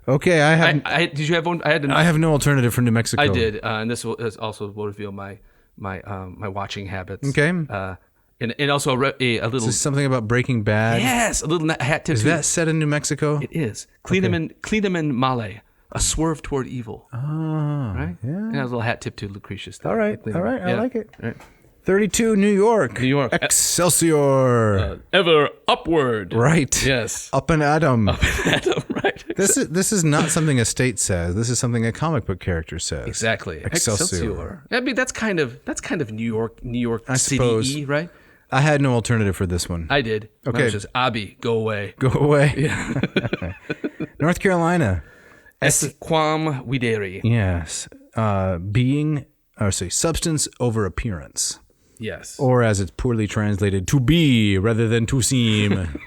Speaker 2: Okay, I have.
Speaker 3: Did you have one?
Speaker 2: I have no alternative for New Mexico.
Speaker 3: I did, and this also will reveal my watching habits.
Speaker 2: Okay.
Speaker 3: And also a little.
Speaker 2: Is this something about Breaking Bad?
Speaker 3: Yes, a little hat tip.
Speaker 2: Is that set in New Mexico?
Speaker 3: It is. Cleanem male, a swerve toward evil.
Speaker 2: Oh,
Speaker 3: right.
Speaker 2: Yeah.
Speaker 3: And a little hat tip to Lucretius.
Speaker 2: All right. I like it.
Speaker 3: Right.
Speaker 2: 32, New York. Excelsior.
Speaker 3: Ever upward.
Speaker 2: Right.
Speaker 3: Yes.
Speaker 2: Up and Adam.
Speaker 3: Right.
Speaker 2: This is not something a state says. This is something a comic book character says.
Speaker 3: Exactly.
Speaker 2: Excelsior.
Speaker 3: I mean, that's kind of New York
Speaker 2: I
Speaker 3: City, right?
Speaker 2: I had no alternative for this one.
Speaker 3: I did.
Speaker 2: Okay.
Speaker 3: Mine was just Abi, go away.
Speaker 2: Go away.
Speaker 3: Yeah.
Speaker 2: North Carolina.
Speaker 3: Esquam videri.
Speaker 2: Yes. Substance over appearance.
Speaker 3: Yes.
Speaker 2: Or as it's poorly translated, to be rather than to seem.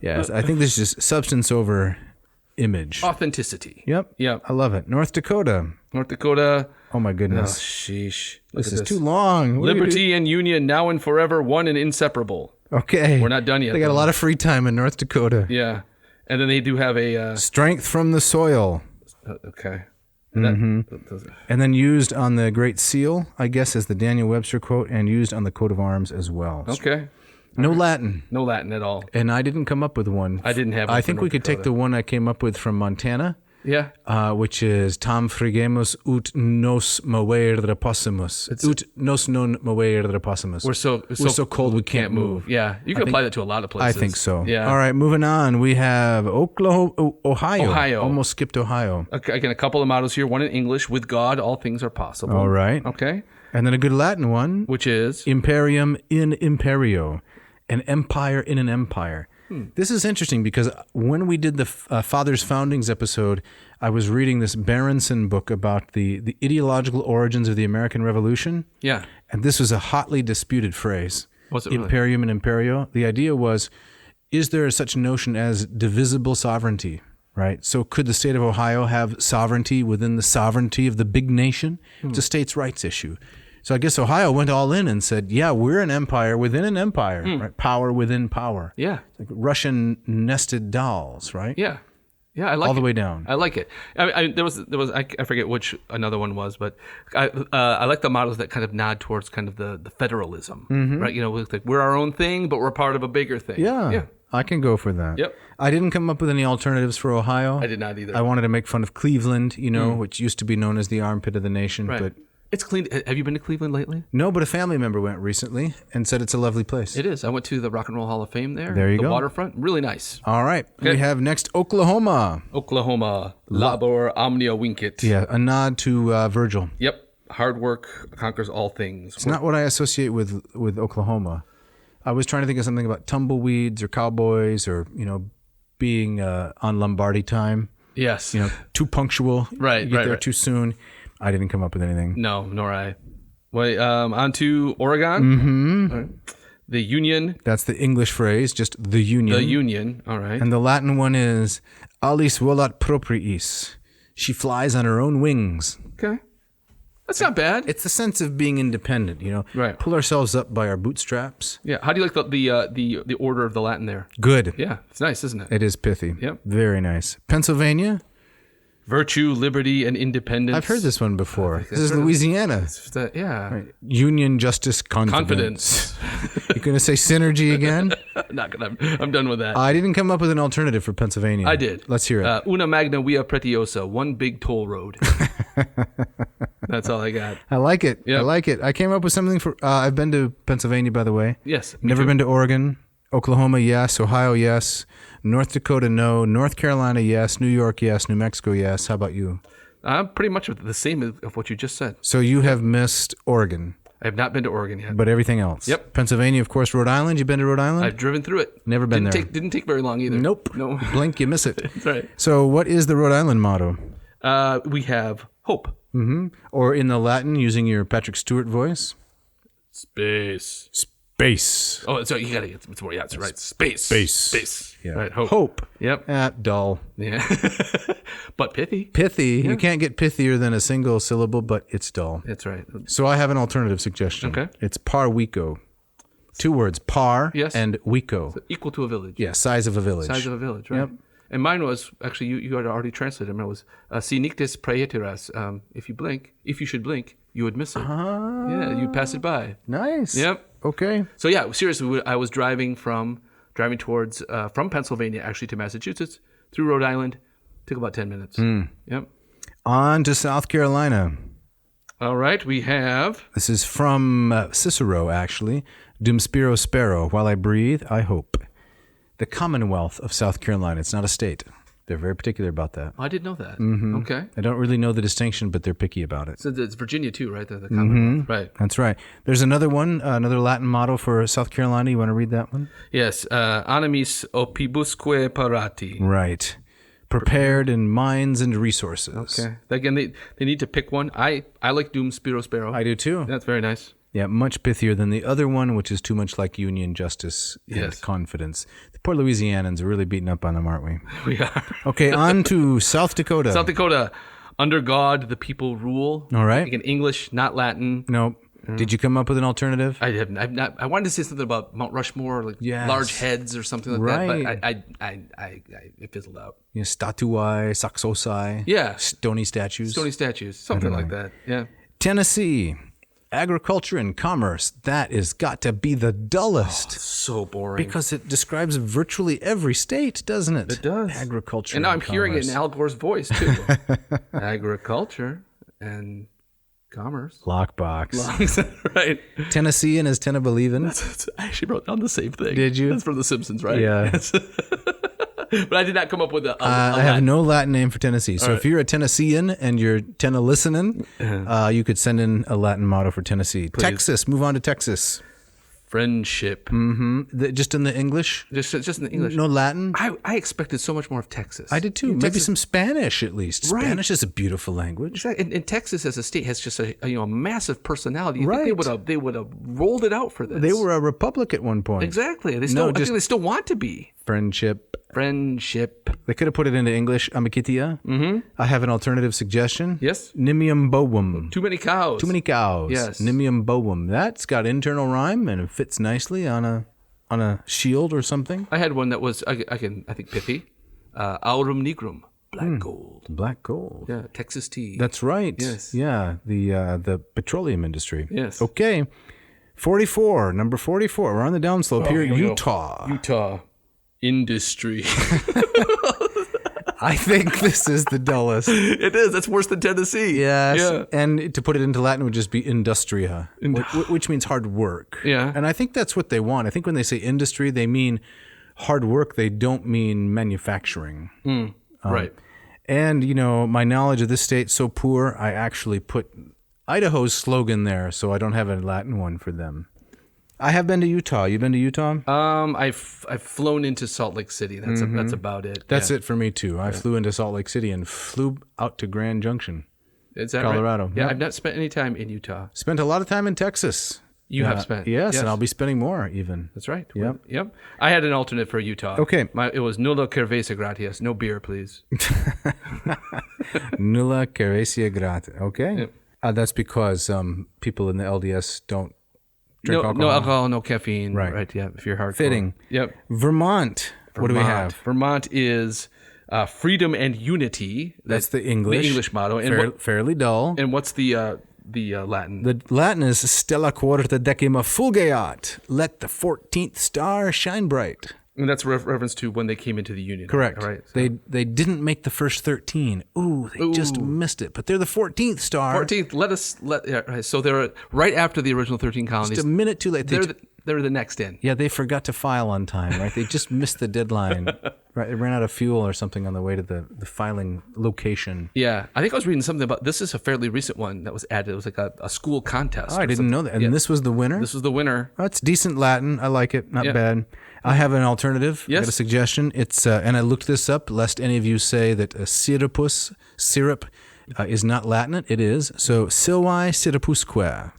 Speaker 2: Yes, I think this is just substance over image.
Speaker 3: Authenticity.
Speaker 2: Yep. I love it. North Dakota. Oh my
Speaker 3: Oh,
Speaker 2: goodness.
Speaker 3: sheesh.
Speaker 2: This is too long.
Speaker 3: Liberty and union, now and forever, one and inseparable.
Speaker 2: Okay.
Speaker 3: We're not done yet.
Speaker 2: They got a lot of free time in North Dakota.
Speaker 3: Yeah. And then they do have a...
Speaker 2: Strength from the soil.
Speaker 3: Okay.
Speaker 2: And then used on the Great Seal, I guess, as the Daniel Webster quote, and used on the coat of arms as well.
Speaker 3: Okay.
Speaker 2: No Latin.
Speaker 3: No Latin at all.
Speaker 2: And I didn't come up with one.
Speaker 3: I didn't have one.
Speaker 2: I think we could take the one I came up with from Montana.
Speaker 3: Yeah.
Speaker 2: Which is tam frigemus ut nos mover reposimus. Ut nos non mover reposimus.
Speaker 3: We're so
Speaker 2: cold we can't move.
Speaker 3: Yeah. You can apply that to a lot of places.
Speaker 2: I think so.
Speaker 3: Yeah.
Speaker 2: All right, moving on. We have Ohio.
Speaker 3: Ohio.
Speaker 2: Almost skipped Ohio.
Speaker 3: Okay, again, a couple of mottos here. One in English. With God, all things are possible.
Speaker 2: All right.
Speaker 3: Okay.
Speaker 2: And then a good Latin one.
Speaker 3: Which is?
Speaker 2: Imperium in imperio. An empire in an empire. This is interesting because when we did the Father's Foundings episode, I was reading this Berenson book about the ideological origins of the American Revolution.
Speaker 3: Yeah.
Speaker 2: And this was a hotly disputed phrase.
Speaker 3: What's it really?
Speaker 2: Imperium and imperio. The idea was, is there such a notion as divisible sovereignty? Right? So could the state of Ohio have sovereignty within the sovereignty of the big nation? It's a states' rights issue. So I guess Ohio went all in and said, yeah, we're an empire within an empire, right? Power within power.
Speaker 3: Yeah.
Speaker 2: Like Russian nested dolls, right?
Speaker 3: Yeah. Yeah, I like it.
Speaker 2: All the way down.
Speaker 3: I like it. There was I forget which another one was, but I like the models that kind of nod towards kind of the federalism, right? You know, like we're our own thing, but we're part of a bigger thing.
Speaker 2: Yeah. I can go for that.
Speaker 3: Yep.
Speaker 2: I didn't come up with any alternatives for Ohio.
Speaker 3: I did not either.
Speaker 2: I wanted to make fun of Cleveland, which used to be known as the armpit of the nation.
Speaker 3: Right.
Speaker 2: But
Speaker 3: It's clean. Have you been to Cleveland lately?
Speaker 2: no, but a family member went recently and said it's a lovely place.
Speaker 3: It is. I went to the Rock and Roll Hall of Fame there.
Speaker 2: There you
Speaker 3: the
Speaker 2: go.
Speaker 3: waterfront. Really nice.
Speaker 2: All right.
Speaker 3: Okay.
Speaker 2: We have next Oklahoma.
Speaker 3: Oklahoma. Labor omnia vincit.
Speaker 2: Yeah, a nod to Virgil.
Speaker 3: Yep. Hard work conquers all things.
Speaker 2: It's not what I associate with Oklahoma. I was trying to think of something about tumbleweeds or cowboys or, being on Lombardi time.
Speaker 3: Yes.
Speaker 2: Too punctual.
Speaker 3: Right,
Speaker 2: You get
Speaker 3: right,
Speaker 2: there
Speaker 3: right.
Speaker 2: too soon. I didn't come up with anything.
Speaker 3: No, nor I. Wait, on to Oregon. Mm-hmm. All right. The Union.
Speaker 2: That's the English phrase, just the union.
Speaker 3: The Union. All right.
Speaker 2: And the Latin one is alis volat propriis. She flies on her own wings.
Speaker 3: Okay. That's not bad.
Speaker 2: It's the sense of being independent,
Speaker 3: Right.
Speaker 2: Pull ourselves up by our bootstraps.
Speaker 3: Yeah. How do you like the order of the Latin there?
Speaker 2: Good.
Speaker 3: Yeah. It's nice, isn't it?
Speaker 2: It is pithy.
Speaker 3: Yep.
Speaker 2: Very nice. Pennsylvania.
Speaker 3: Virtue, liberty, and independence.
Speaker 2: I've heard this one before. This is Louisiana.
Speaker 3: Yeah.
Speaker 2: Right. Union, justice, confidence. You're going to say synergy again?
Speaker 3: Not gonna. I'm done with that.
Speaker 2: I didn't come up with an alternative for Pennsylvania.
Speaker 3: I did.
Speaker 2: Let's hear it.
Speaker 3: Una magna via pretiosa. One big toll road. That's all I got.
Speaker 2: I like it.
Speaker 3: Yep.
Speaker 2: I like it. I came up with something for. I've been to Pennsylvania, by the way.
Speaker 3: Yes. me
Speaker 2: Never
Speaker 3: too.
Speaker 2: been to Oregon. Oklahoma, yes. Ohio, yes. North Dakota, no. North Carolina, yes. New York, yes. New Mexico, yes. How about you?
Speaker 3: I'm pretty much the same of what you just said.
Speaker 2: So you have missed Oregon,
Speaker 3: I have not been to Oregon yet.
Speaker 2: but everything else.
Speaker 3: Yep.
Speaker 2: Pennsylvania, of course. Rhode Island. You been to Rhode Island?
Speaker 3: I've driven through it.
Speaker 2: Never been
Speaker 3: didn't
Speaker 2: there.
Speaker 3: Didn't take very long either.
Speaker 2: Nope.
Speaker 3: No.
Speaker 2: Blink, you miss it.
Speaker 3: That's right.
Speaker 2: So what is the Rhode Island motto?
Speaker 3: We have hope.
Speaker 2: Or in the Latin, using your Patrick Stewart voice?
Speaker 3: Space.
Speaker 2: Space.
Speaker 3: Oh, so you gotta get it's more. Yeah, that's right. Space.
Speaker 2: Space.
Speaker 3: Yeah. Right. Hope.
Speaker 2: Hope.
Speaker 3: Yep.
Speaker 2: Dull.
Speaker 3: Yeah. But pithy.
Speaker 2: Pithy. You can't get pithier than a single syllable, but it's dull.
Speaker 3: That's right.
Speaker 2: So I have an alternative suggestion.
Speaker 3: Okay.
Speaker 2: It's par wico. 2 words, par
Speaker 3: Yes.
Speaker 2: and wico.
Speaker 3: Equal to a village.
Speaker 2: Yeah, size of a village.
Speaker 3: Size of a village, right?
Speaker 2: Yep.
Speaker 3: And mine was actually you had already translated. Mine was si nictis praeteras. If you should blink, you would miss it. Yeah, you'd pass it by.
Speaker 2: Nice.
Speaker 3: Yep.
Speaker 2: Okay.
Speaker 3: So yeah, seriously, I was driving towards from Pennsylvania actually to Massachusetts through Rhode Island. Took about 10 minutes. Yep.
Speaker 2: On to South Carolina.
Speaker 3: All right, we have
Speaker 2: This is from Cicero, actually. Dum spiro spero. While I breathe, I hope. The Commonwealth of South Carolina. It's not a state. They're very particular about that.
Speaker 3: I didn't know that. Okay.
Speaker 2: I don't really know the distinction, but they're picky about it.
Speaker 3: So it's Virginia too, right? The Commonwealth. Right.
Speaker 2: That's right. There's another one, another Latin motto for South Carolina. You want to read that one?
Speaker 3: Yes. Animis opibusque parati.
Speaker 2: Right. Prepared in minds and resources.
Speaker 3: Okay. Again, they need to pick one. I like Dum Spiro Spero.
Speaker 2: I do too.
Speaker 3: That's very nice.
Speaker 2: Yeah, much pithier than the other one, which is too much like union, justice, and
Speaker 3: Yes.
Speaker 2: confidence. The poor Louisianans are really beating up on them, aren't we?
Speaker 3: We are.
Speaker 2: Okay, on to South Dakota.
Speaker 3: South Dakota. Under God, the people rule.
Speaker 2: All right.
Speaker 3: Again, English, not Latin.
Speaker 2: No. Did you come up with an alternative?
Speaker 3: I have not. I wanted to say something about Mount Rushmore, like
Speaker 2: Yes.
Speaker 3: large heads or something like
Speaker 2: Right.
Speaker 3: that, but I it fizzled out.
Speaker 2: Yeah, statuae, saxosi.
Speaker 3: Yeah.
Speaker 2: Stony statues.
Speaker 3: Stony statues, something like that. Yeah.
Speaker 2: Tennessee. Agriculture and commerce. That has got to be the dullest.
Speaker 3: So boring.
Speaker 2: Because it describes virtually every state, doesn't it?
Speaker 3: It does.
Speaker 2: Agriculture
Speaker 3: And now I'm hearing it
Speaker 2: commerce.
Speaker 3: in Al Gore's voice too. Agriculture and commerce.
Speaker 2: Lockbox.
Speaker 3: Right.
Speaker 2: Tennessean is Tennabelievin.
Speaker 3: I actually wrote down the same thing.
Speaker 2: Did you?
Speaker 3: That's from The Simpsons, right?
Speaker 2: Yeah.
Speaker 3: But I did not come up with a
Speaker 2: I have no Latin name for Tennessee. So
Speaker 3: All
Speaker 2: if you're a Tennessean and you're listening, you could send in a Latin motto for Tennessee. Texas. Move on to Texas.
Speaker 3: friendship.
Speaker 2: Just in the English?
Speaker 3: Just in the English.
Speaker 2: No Latin?
Speaker 3: I expected so much more of Texas.
Speaker 2: I did too. Maybe some Spanish at least.
Speaker 3: Right.
Speaker 2: Spanish is a beautiful language.
Speaker 3: Exactly. And Texas as a state has just a massive personality. You
Speaker 2: Right.
Speaker 3: think they would have rolled it out for this.
Speaker 2: They were a republic at one point.
Speaker 3: Exactly. They
Speaker 2: No,
Speaker 3: still I think they still want to be.
Speaker 2: Friendship.
Speaker 3: Friendship.
Speaker 2: They could have put it into English. Amikitia. Mm-hmm. I have an alternative suggestion.
Speaker 3: Yes.
Speaker 2: Nimium boum.
Speaker 3: Too many cows.
Speaker 2: Too many cows.
Speaker 3: Yes.
Speaker 2: Nimium boum. That's got internal rhyme and it fits nicely on a shield or something.
Speaker 3: I had one that was I think pithy. Aurum nigrum. Black gold.
Speaker 2: Black gold.
Speaker 3: Yeah. Texas tea.
Speaker 2: That's right.
Speaker 3: Yes.
Speaker 2: Yeah. The petroleum industry.
Speaker 3: Yes.
Speaker 2: Okay. 44. Number 44. We're on the downslope here.
Speaker 3: here we go.
Speaker 2: Utah.
Speaker 3: Utah. Industry.
Speaker 2: I think this is the dullest.
Speaker 3: It is. That's worse than Tennessee.
Speaker 2: Yes.
Speaker 3: Yeah.
Speaker 2: And to put it into Latin would just be industria, which means hard work.
Speaker 3: Yeah.
Speaker 2: And I think that's what they want. I think when they say industry, they mean hard work. They don't mean manufacturing.
Speaker 3: Right.
Speaker 2: And, my knowledge of this state so poor, I actually put Idaho's slogan there, so I don't have a Latin one for them. I have been to Utah. You been to Utah?
Speaker 3: I've flown into Salt Lake City. That's about it.
Speaker 2: That's it for me too. I flew into Salt Lake City and flew out to Grand Junction,
Speaker 3: Is that
Speaker 2: Colorado.
Speaker 3: Right? Yeah,
Speaker 2: Yep.
Speaker 3: I've not spent any time in Utah.
Speaker 2: Spent a lot of time in Texas.
Speaker 3: You have spent.
Speaker 2: Yes, and I'll be spending more even.
Speaker 3: That's right.
Speaker 2: Yep.
Speaker 3: I had an alternate for Utah.
Speaker 2: Okay.
Speaker 3: It was nulla cerveza gratis. No beer, please.
Speaker 2: Nulla cerveza gratis. Okay. Yep. That's because people in the LDS don't drink alcohol.
Speaker 3: No alcohol, no caffeine.
Speaker 2: Right.
Speaker 3: Yeah. If you're hardcore.
Speaker 2: Fitting.
Speaker 3: Yep.
Speaker 2: Vermont. What do we have?
Speaker 3: Vermont is freedom and unity.
Speaker 2: That's the English.
Speaker 3: The English motto. And
Speaker 2: fairly dull.
Speaker 3: And what's the Latin?
Speaker 2: The Latin is Stella Quarta Decima Fulgeat. Let the 14th star shine bright.
Speaker 3: And that's reference to when they came into the Union.
Speaker 2: Correct.
Speaker 3: Right. So.
Speaker 2: They didn't make the first 13. They just missed it. But they're the 14th star.
Speaker 3: 14th. So they're right after the original 13 colonies.
Speaker 2: Just a minute too late.
Speaker 3: They're the next in.
Speaker 2: Yeah, they forgot to file on time, right? They just missed the deadline. Right, they ran out of fuel or something on the way to the filing location.
Speaker 3: Yeah, I think I was reading something about this. Is a fairly recent one that was added. It was like a school contest.
Speaker 2: Oh, I didn't know that. And this was the winner?
Speaker 3: This was the winner.
Speaker 2: Oh, it's decent Latin. I like it. Not bad. I have an alternative.
Speaker 3: Yes.
Speaker 2: I got a suggestion. It's and I looked this up, lest any of you say that syrupus, syrup, is not Latin. It is. So silvae syrupusque,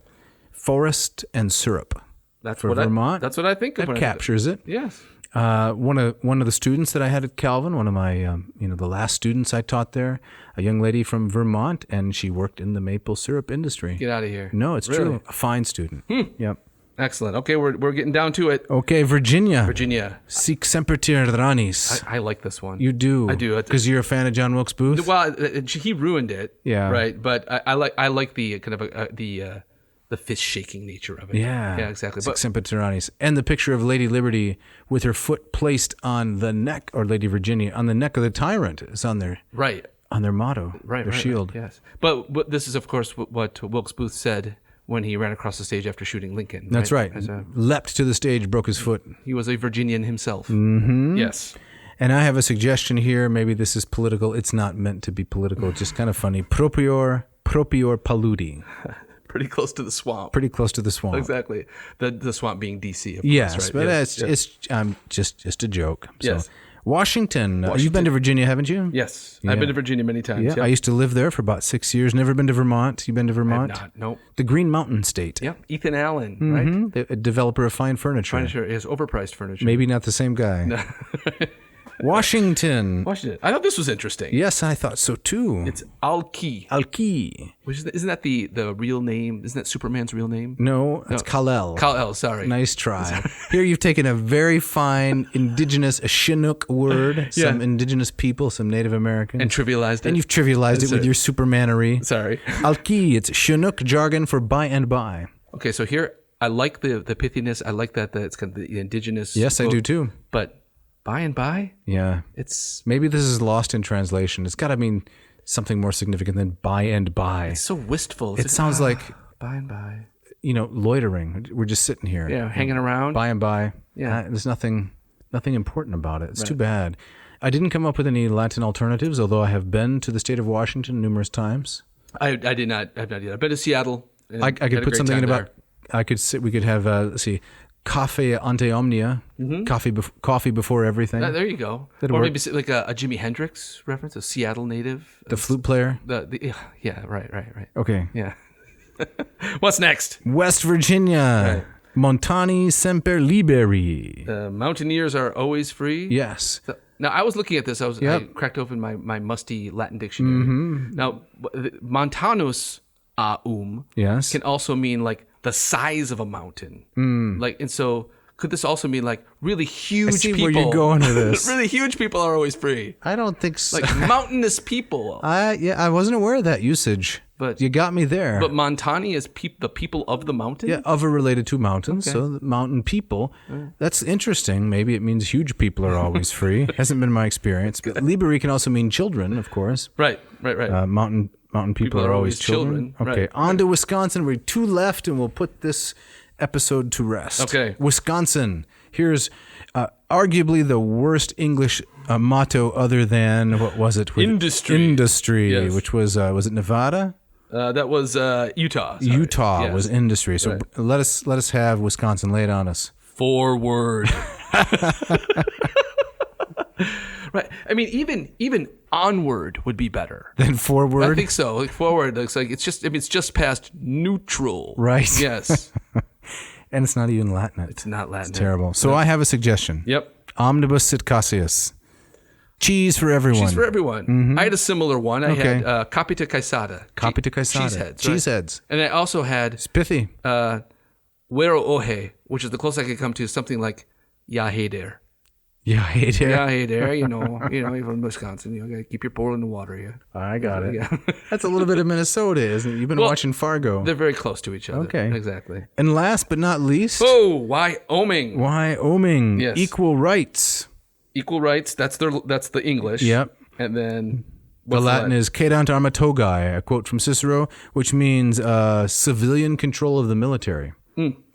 Speaker 2: forest and syrup.
Speaker 3: That's
Speaker 2: for Vermont.
Speaker 3: That's what I think of.
Speaker 2: That captures it.
Speaker 3: Yes.
Speaker 2: One of the students that I had at Calvin, one of my the last students I taught there, a young lady from Vermont, and she worked in the maple syrup industry.
Speaker 3: Get out of here.
Speaker 2: No, it's true. A fine student. Yep.
Speaker 3: Excellent. Okay, we're getting down to it.
Speaker 2: Okay, Virginia. Sic semper tyrannis.
Speaker 3: I like this one.
Speaker 2: You do.
Speaker 3: I do.
Speaker 2: Because you're a fan of John Wilkes Booth.
Speaker 3: Well, he ruined it.
Speaker 2: Yeah.
Speaker 3: Right. But I like the kind of the fist shaking nature of it.
Speaker 2: Yeah.
Speaker 3: Yeah, exactly.
Speaker 2: Sic semper tyrannis. And the picture of Lady Liberty with her foot placed on the neck, or Lady Virginia, on the neck of the tyrant is on their on their motto, their shield.
Speaker 3: Right, yes. But this is, of course, what Wilkes Booth said when he ran across the stage after shooting Lincoln.
Speaker 2: That's right. Leapt to the stage, broke his foot.
Speaker 3: He was a Virginian himself.
Speaker 2: Mm-hmm.
Speaker 3: Yes.
Speaker 2: And I have a suggestion here. Maybe this is political. It's not meant to be political. It's just kind of funny. Propior paludi.
Speaker 3: Pretty close to the swamp.
Speaker 2: Pretty close to the swamp.
Speaker 3: Exactly. The swamp being D.C., of
Speaker 2: yes,
Speaker 3: course, right?
Speaker 2: But it's just a joke. So.
Speaker 3: Yes.
Speaker 2: Washington. You've been to Virginia, haven't you?
Speaker 3: Yes. Yeah. I've been to Virginia many times.
Speaker 2: Yeah. Yep. I used to live there for about 6 years. Never been to Vermont. You been to Vermont?
Speaker 3: I have not. Nope.
Speaker 2: The Green Mountain State.
Speaker 3: Yeah. Ethan Allen, right?
Speaker 2: A developer of fine furniture.
Speaker 3: Furniture is overpriced furniture.
Speaker 2: Maybe not the same guy.
Speaker 3: No.
Speaker 2: Washington.
Speaker 3: I thought this was interesting.
Speaker 2: Yes, I thought so too.
Speaker 3: It's Alki. Which isn't that the real name? Isn't that Superman's real name?
Speaker 2: No, it's Kal-El.
Speaker 3: Kal-El, sorry.
Speaker 2: Nice try. Here you've taken a very fine indigenous, a Chinook word, some indigenous people, some Native Americans.
Speaker 3: And trivialized it.
Speaker 2: And you've trivialized it with your Supermanery.
Speaker 3: Sorry.
Speaker 2: Alki, it's Chinook jargon for by and by.
Speaker 3: Okay, so here, I like the pithiness. I like that it's kind of the indigenous.
Speaker 2: Yes, I do too.
Speaker 3: But by and by?
Speaker 2: Yeah.
Speaker 3: It's
Speaker 2: maybe this is lost in translation. It's got to mean something more significant than by and by.
Speaker 3: It's so wistful.
Speaker 2: It sounds like
Speaker 3: by and by.
Speaker 2: Loitering. We're just sitting here.
Speaker 3: Yeah, hanging around.
Speaker 2: By and by.
Speaker 3: Yeah.
Speaker 2: There's nothing important about it. It's too bad. I didn't come up with any Latin alternatives, although I have been to the state of Washington numerous times.
Speaker 3: I did not. I've not yet. I've been to Seattle.
Speaker 2: I could put something in about. We could have. Let's see. Cafe ante omnia, coffee before everything.
Speaker 3: There you go. Or maybe like a Jimi Hendrix reference, a Seattle native.
Speaker 2: The flute player?
Speaker 3: Yeah, right.
Speaker 2: Okay.
Speaker 3: Yeah. What's next?
Speaker 2: West Virginia. Right. Montani semper liberi.
Speaker 3: The mountaineers are always free?
Speaker 2: Yes.
Speaker 3: So, now, I was looking at this. I cracked open my musty Latin dictionary. Mm-hmm. Now, montanus can also mean like the size of a mountain. And so could this also mean like really huge people? I see
Speaker 2: where you're going with this.
Speaker 3: Really huge people are always free.
Speaker 2: I don't think so.
Speaker 3: Like mountainous people.
Speaker 2: I wasn't aware of that usage.
Speaker 3: but
Speaker 2: You got me there.
Speaker 3: but Montani is the people of the mountain.
Speaker 2: Yeah, of or related to mountains.
Speaker 3: Okay.
Speaker 2: So the mountain people. That's interesting. Maybe it means huge people are always free. Hasn't been my experience. But Liberi can also mean children, of course.
Speaker 3: Right.
Speaker 2: Mountain people are always children. Okay,
Speaker 3: Right.
Speaker 2: on to Wisconsin. We're 2 left, and we'll put this episode to rest.
Speaker 3: Okay.
Speaker 2: Wisconsin. Here's arguably the worst English motto other than, what was it? Industry,
Speaker 3: Yes.
Speaker 2: which was it Nevada?
Speaker 3: That was Utah. Sorry.
Speaker 2: Utah
Speaker 3: Yes.
Speaker 2: was industry. So let us have Wisconsin. Lay it on us.
Speaker 3: Forward. Right. I mean, even onward would be better.
Speaker 2: Then forward.
Speaker 3: I think so. Like forward looks like it's just past neutral.
Speaker 2: Right.
Speaker 3: Yes.
Speaker 2: And it's not even Latin.
Speaker 3: It's not Latin.
Speaker 2: It's terrible. So I have a suggestion.
Speaker 3: Yep.
Speaker 2: Omnibus sit caseus. Cheese for everyone.
Speaker 3: Cheese for everyone. I had a similar one. I
Speaker 2: Okay.
Speaker 3: had capita caesata.
Speaker 2: Capita caesata.
Speaker 3: Cheeseheads.
Speaker 2: Cheeseheads.
Speaker 3: And I also had
Speaker 2: It's pithy.
Speaker 3: Wero ohe, which is the closest I could come to something like ya hey there.
Speaker 2: Yeah, I hate it.
Speaker 3: Yeah, hey there. You know, you're from Wisconsin. You gotta keep your pole in the water. Yeah.
Speaker 2: I got it.
Speaker 3: Yeah.
Speaker 2: That's a little bit of Minnesota, isn't it? You've been watching Fargo.
Speaker 3: They're very close to each other.
Speaker 2: Okay.
Speaker 3: Exactly.
Speaker 2: And last but not least,
Speaker 3: Oh, Wyoming.
Speaker 2: Wyoming.
Speaker 3: Yes.
Speaker 2: Equal rights.
Speaker 3: Equal rights. That's the English.
Speaker 2: Yep.
Speaker 3: And then
Speaker 2: The Latin is cedant arma togae, a quote from Cicero, which means civilian control of the military.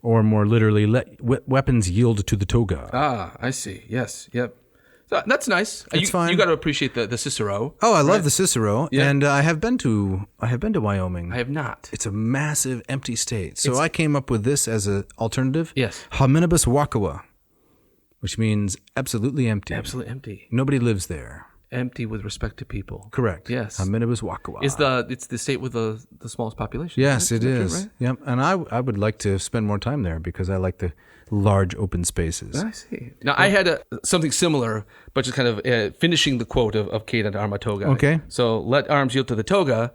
Speaker 2: Or more literally, let weapons yield to the toga.
Speaker 3: Ah, I see. Yes. Yep. So that's nice.
Speaker 2: It's fine.
Speaker 3: You got to appreciate the Cicero.
Speaker 2: Oh, I love the Cicero,
Speaker 3: Yeah.
Speaker 2: and I have been to Wyoming.
Speaker 3: I have not.
Speaker 2: It's a massive empty state. So I came up with this as an alternative.
Speaker 3: Yes.
Speaker 2: Hominibus wakawa, which means absolutely empty.
Speaker 3: Absolutely empty.
Speaker 2: Nobody lives there.
Speaker 3: Empty with respect to people.
Speaker 2: Correct.
Speaker 3: Yes.
Speaker 2: Hominibus wakawa.
Speaker 3: It's the state with the smallest population.
Speaker 2: Yes,
Speaker 3: right?
Speaker 2: it
Speaker 3: Is that
Speaker 2: is.
Speaker 3: true, right?
Speaker 2: Yep. And I would like to spend more time there because I like the large open spaces.
Speaker 3: I see. Now, I had something similar, but just kind of finishing the quote of Cedant arma toga.
Speaker 2: Okay.
Speaker 3: So, let arms yield to the toga,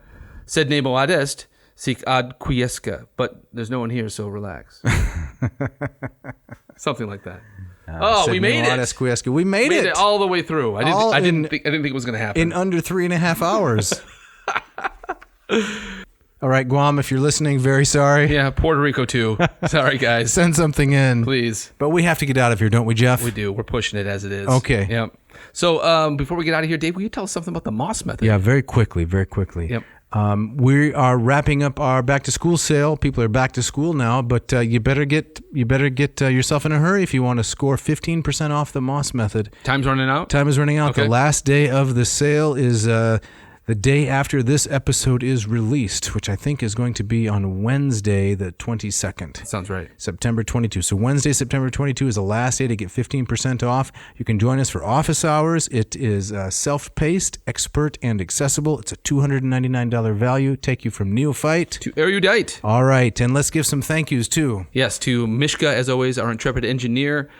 Speaker 3: sed nemo ad est, sic ad quiesca. But there's no one here, so relax. Something like that. We made it.
Speaker 2: We made it
Speaker 3: all the way through. I didn't think it was going to happen.
Speaker 2: in under 3.5 hours. All right, Guam, if you're listening, very sorry.
Speaker 3: Yeah, Puerto Rico too. Sorry, guys.
Speaker 2: Send something in.
Speaker 3: Please.
Speaker 2: But we have to get out of here, don't we, Jeff?
Speaker 3: We do. We're pushing it as it is.
Speaker 2: Okay.
Speaker 3: Yep. So before we get out of here, Dave, will you tell us something about the Moss method?
Speaker 2: Yeah, very quickly.
Speaker 3: Yep.
Speaker 2: We are wrapping up our back to school sale. People are back to school now, but you better get yourself in a hurry if you want to score 15% off the Moss method.
Speaker 3: Time's running out.
Speaker 2: Time is running out.
Speaker 3: Okay.
Speaker 2: The last day of the sale is the day after this episode is released, which I think is going to be on Wednesday, the 22nd.
Speaker 3: Sounds right.
Speaker 2: September 22. So Wednesday, September 22 is the last day to get 15% off. You can join us for office hours. It is self-paced, expert, and accessible. It's a $299 value. Take you from neophyte
Speaker 3: To erudite.
Speaker 2: All right, and let's give some thank yous too.
Speaker 3: Yes, to Mishka, as always, our intrepid engineer,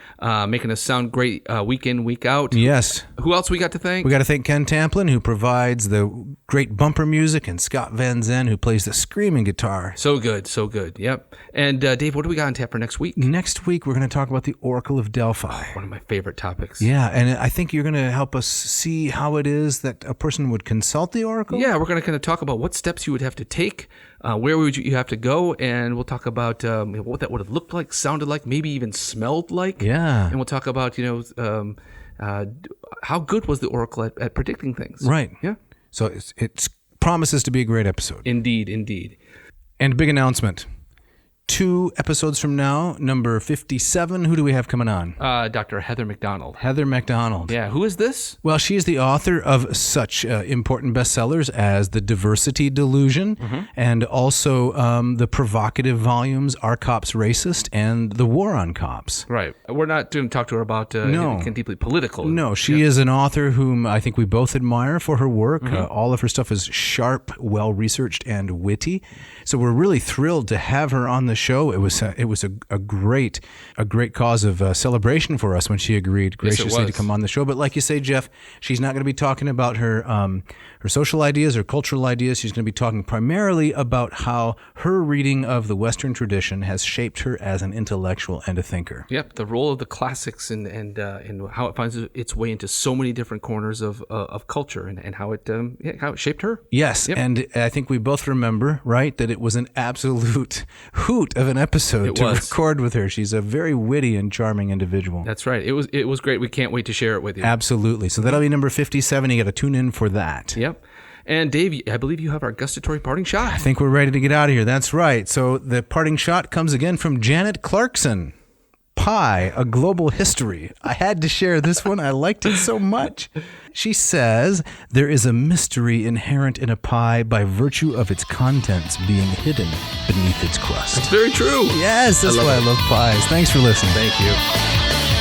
Speaker 3: making us sound great week in, week out.
Speaker 2: Yes.
Speaker 3: Who else we got to thank?
Speaker 2: We got to thank Ken Tamplin, who provides the great bumper music, and Scott Van Zen, who plays the screaming guitar.
Speaker 3: So good, so good. Yep. And Dave, what do we got on tap for next week?
Speaker 2: Next week, we're going to talk about the Oracle of Delphi.
Speaker 3: One of my favorite topics.
Speaker 2: Yeah, and I think you're going to help us see how it is that a person would consult the Oracle.
Speaker 3: Yeah, we're going to kind of talk about what steps you would have to take, where would you have to go, and we'll talk about what that would have looked like, sounded like, maybe even smelled like.
Speaker 2: Yeah.
Speaker 3: And we'll talk about, how good was the Oracle at predicting things.
Speaker 2: Right.
Speaker 3: Yeah.
Speaker 2: So it promises to be a great episode.
Speaker 3: Indeed, indeed.
Speaker 2: And big announcement. 2 episodes from now, number 57, who do we have coming on?
Speaker 3: Dr. Heather McDonald.
Speaker 2: Heather McDonald.
Speaker 3: Yeah, who is this?
Speaker 2: Well, she is the author of such important bestsellers as The Diversity Delusion and also the provocative volumes Are Cops Racist and The War on Cops.
Speaker 3: Right. We're not going to talk to her about anything deeply political.
Speaker 2: No, she is an author whom I think we both admire for her work. All of her stuff is sharp, well-researched, and witty. So we're really thrilled to have her on the show. It was a great cause of celebration for us when she agreed graciously to come on the show. But like you say, Jeff, she's not going to be talking about her social ideas or cultural ideas. She's going to be talking primarily about how her reading of the Western tradition has shaped her as an intellectual and a thinker.
Speaker 3: Yep, the role of the classics and how it finds its way into so many different corners of culture and how it shaped her.
Speaker 2: Yes,
Speaker 3: yep.
Speaker 2: And I think we both remember, right, that it was an absolute hoot of an episode record with her. She's a very witty and charming individual.
Speaker 3: That's right. It was great. We can't wait to share it with you.
Speaker 2: Absolutely. So that'll be number 57. You got to tune in for that.
Speaker 3: Yep. And Dave, I believe you have our gustatory parting shot.
Speaker 2: I think we're ready to get out of here. That's right. So the parting shot comes again from Janet Clarkson. Pie, A Global History. I had to share this one. I liked it so much. She says, there is a mystery inherent in a pie by virtue of its contents being hidden beneath its crust.
Speaker 3: That's very true.
Speaker 2: Yes, that's why I love pies. Thanks for listening.
Speaker 3: Thank you.